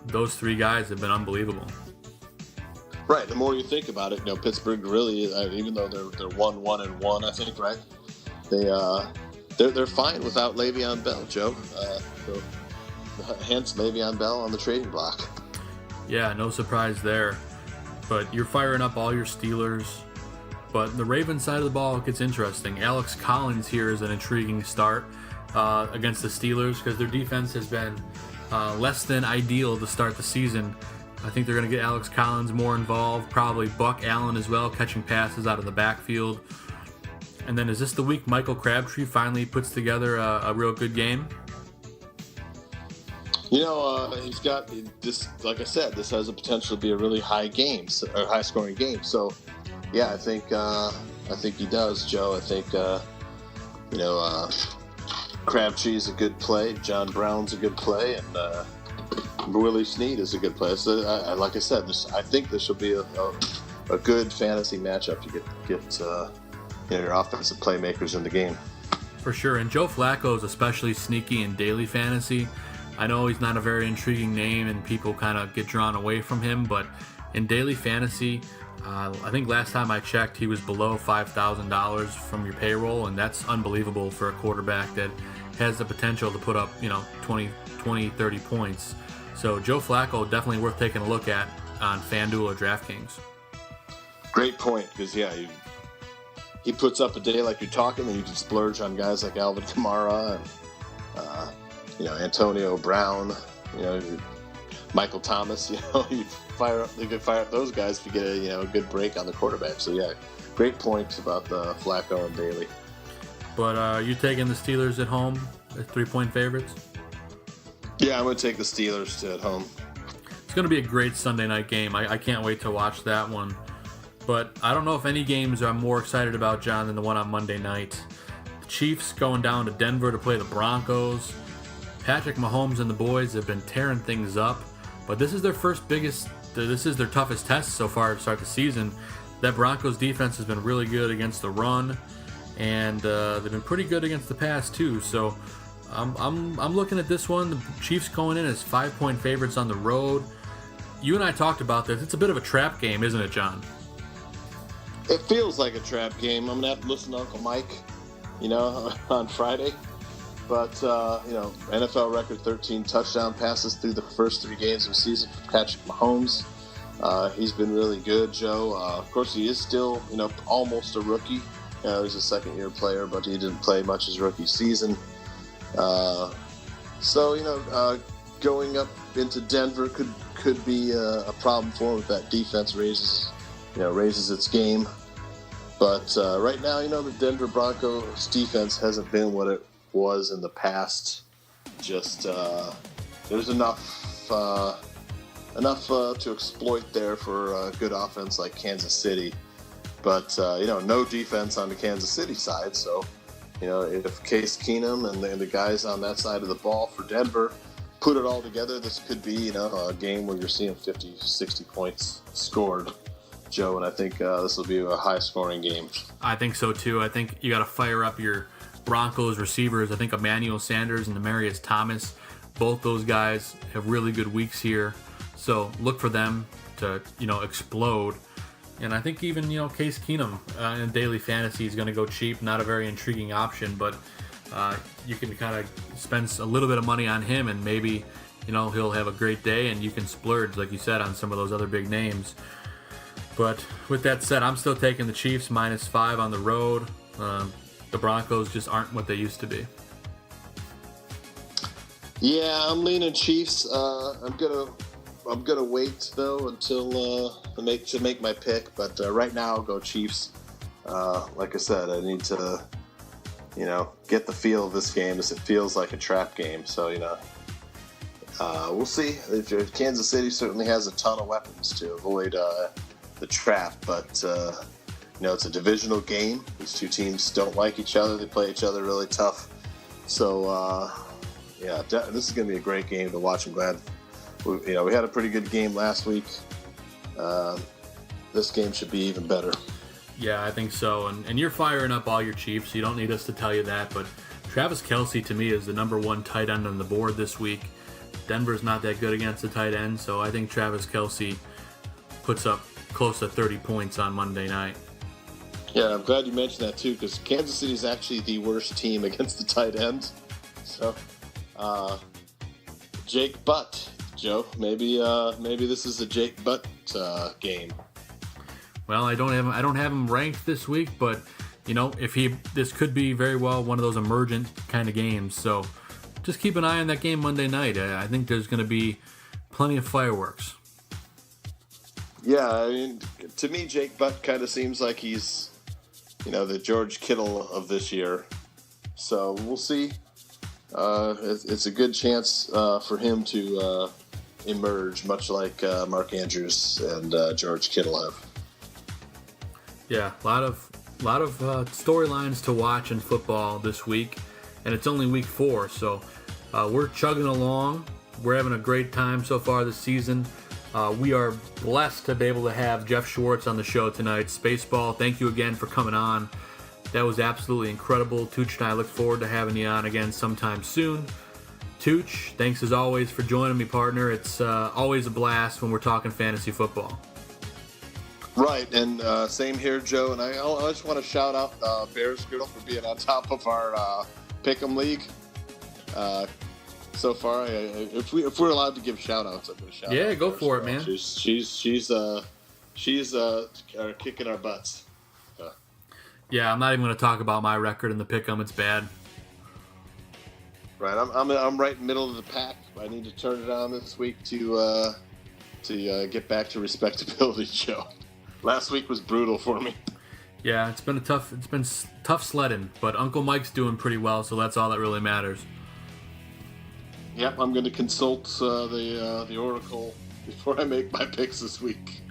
[SPEAKER 5] those 3 guys have been unbelievable.
[SPEAKER 4] Right. The more you think about it, Pittsburgh really, even though they're 1-1-1, I think, right? They're fine without Le'Veon Bell, Joe. Hence Le'Veon Bell on the trading block.
[SPEAKER 5] Yeah, no surprise there. But you're firing up all your Steelers. But the Ravens side of the ball gets interesting. Alex Collins here is an intriguing start against the Steelers because their defense has been less than ideal to start the season. I think they're going to get Alex Collins more involved, probably Buck Allen as well, catching passes out of the backfield. And then is this the week Michael Crabtree finally puts together a real good game?
[SPEAKER 4] He's got this, like I said, this has the potential to be a really high scoring game. So, yeah, I think he does, Joe. I think, Crabtree's a good play. John Brown's a good play. And Willie Snead is a good play. So, like I said, I think this will be a good fantasy matchup to get your offensive playmakers in the game.
[SPEAKER 5] For sure. And Joe Flacco is especially sneaky in daily fantasy. I know he's not a very intriguing name and people kind of get drawn away from him, but in daily fantasy, I think last time I checked, he was below $5,000 from your payroll, and that's unbelievable for a quarterback that has the potential to put up, 20, 30 points. So Joe Flacco, definitely worth taking a look at on FanDuel or DraftKings.
[SPEAKER 4] Great point, because, he puts up a day like you're talking, and you can splurge on guys like Alvin Kamara and, Antonio Brown, Michael Thomas, you could fire up those guys if you get a good break on the quarterback. So, great point about the Flacco and Bailey.
[SPEAKER 5] But you taking the Steelers at home as 3-point favorites?
[SPEAKER 4] Yeah, I'm going to take the Steelers at home.
[SPEAKER 5] It's going to be a great Sunday night game. I can't wait to watch that one. But I don't know if any games I'm more excited about, John, than the one on Monday night. The Chiefs going down to Denver to play the Broncos. Patrick Mahomes and the boys have been tearing things up. But this is their this is their toughest test so far to start the season. That Broncos defense has been really good against the run, and they've been pretty good against the pass too. So I'm looking at this one. The Chiefs going in as 5-point favorites on the road. You and I talked about this. It's a bit of a trap game, isn't it, John?
[SPEAKER 4] It feels like a trap game. I'm going to have to listen to Uncle Mike, on Friday. But, NFL record 13 touchdown passes through the first 3 games of the season for Patrick Mahomes. He's been really good, Joe. Of course, he is still, almost a rookie. He's a second-year player, but he didn't play much his rookie season. Going up into Denver could be a problem for him if that defense raises its game. But right now, the Denver Broncos defense hasn't been what it was in the past. Just there's enough to exploit there for a good offense like Kansas City. But no defense on the Kansas City side. So if Case Keenum and the guys on that side of the ball for Denver put it all together, this could be a game where you're seeing 50, 60 points scored, Joe, and I think this will be a high-scoring game.
[SPEAKER 5] I think so, too. I think you got to fire up your Broncos receivers. I think Emmanuel Sanders and Demaryius Thomas, both those guys have really good weeks here. So look for them to, explode. And I think even, Case Keenum in daily fantasy is going to go cheap. Not a very intriguing option, but you can kind of spend a little bit of money on him, and maybe, he'll have a great day, and you can splurge, like you said, on some of those other big names. But with that said, I'm still taking the Chiefs -5 on the road. The Broncos just aren't what they used to be.
[SPEAKER 4] Yeah, I'm leaning Chiefs. I'm gonna wait though until to make my pick. But right now, I'll go Chiefs. Like I said, I need to get the feel of this game, as it feels like a trap game. So we'll see. Kansas City certainly has a ton of weapons to avoid the trap, but it's a divisional game. These two teams don't like each other. They play each other really tough. So this is going to be a great game to watch. I'm glad we had a pretty good game last week. This game should be even better.
[SPEAKER 5] Yeah, I think so. And you're firing up all your Chiefs. You don't need us to tell you that, but Travis Kelce to me is the number 1 tight end on the board this week. Denver's not that good against the tight end, so I think Travis Kelce puts up close to 30 points on Monday night.
[SPEAKER 4] Yeah, I'm glad you mentioned that too, because Kansas City is actually the worst team against the tight end. So, Jake Butt, Joe, maybe this is a Jake Butt game.
[SPEAKER 5] Well, I don't have him ranked this week, but this could be very well one of those emergent kind of games. So, just keep an eye on that game Monday night. I think there's going to be plenty of fireworks.
[SPEAKER 4] Yeah, I mean, to me, Jake Butt kind of seems like he's, the George Kittle of this year. So we'll see. It's a good chance for him to emerge, much like Mark Andrews and George Kittle have.
[SPEAKER 5] Yeah, a lot of storylines to watch in football this week, and it's only week 4, so we're chugging along. We're having a great time so far this season. We are blessed to be able to have Jeff Schwartz on the show tonight. Spaceball, thank you again for coming on. That was absolutely incredible. Tooch and I look forward to having you on again sometime soon. Tooch, thanks as always for joining me, partner. It's always a blast when we're talking fantasy football.
[SPEAKER 4] Right, and same here, Joe. And I just want to shout out Bears Girl for being on top of our Pick'em League. So far, if we're allowed to give shout outs, I'm going to shout out.
[SPEAKER 5] Yeah, go for it, man.
[SPEAKER 4] She's kicking our butts.
[SPEAKER 5] Yeah, I'm not even going to talk about my record in the Pick'em. It's bad.
[SPEAKER 4] Right, I'm right in the middle of the pack. I need to turn it on this week to get back to respectability, Joe. Last week was brutal for me.
[SPEAKER 5] Yeah, it's been tough sledding, but Uncle Mike's doing pretty well, so that's all that really matters.
[SPEAKER 4] Yep, I'm going to consult the Oracle before I make my picks this week.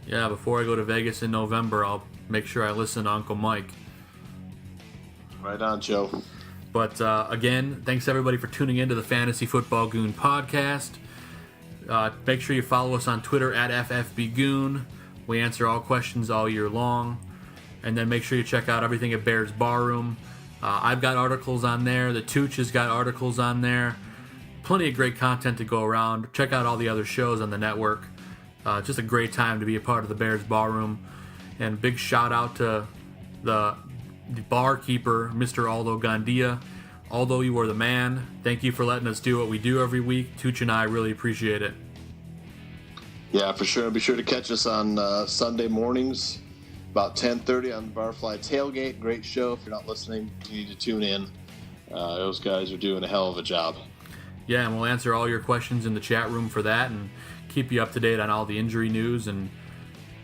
[SPEAKER 5] Yeah, before I go to Vegas in November, I'll make sure I listen to Uncle Mike.
[SPEAKER 4] Right on, Joe.
[SPEAKER 5] But again, thanks everybody for tuning in to the Fantasy Football Goon podcast. Make sure you follow us on Twitter at FFBGoon. We answer all questions all year long. And then make sure you check out everything at Bears Barroom. I've got articles on there. The Tooch has got articles on there. Plenty of great content to go around. Check out all the other shows on the network. Just a great time to be a part of the Bears Barroom. And big shout out to the barkeeper, Mr. Aldo Gandia. Aldo, you are the man. Thank you for letting us do what we do every week. Tooch and I really appreciate it.
[SPEAKER 4] Yeah, for sure. Be sure to catch us on Sunday mornings, about 10:30 on the Barfly Tailgate. Great show. If you're not listening, you need to tune in. Those guys are doing a hell of a job.
[SPEAKER 5] Yeah, and we'll answer all your questions in the chat room for that and keep you up to date on all the injury news. And,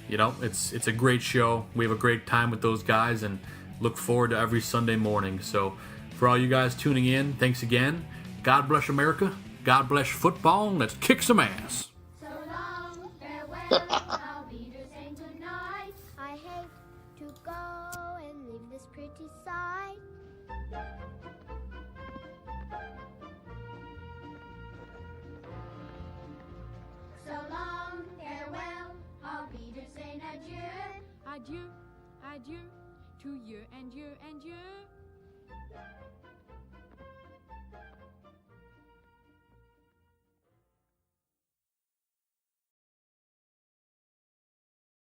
[SPEAKER 5] you know, it's a great show. We have a great time with those guys and look forward to every Sunday morning. So for all you guys tuning in, thanks again. God bless America. God bless football. Let's kick some ass.
[SPEAKER 8] So long, farewell, I'll be your saying goodnight. I hate to go and leave this pretty sight. So long, farewell, I'll be your saying adieu.
[SPEAKER 9] Adieu, adieu, to you and you and you.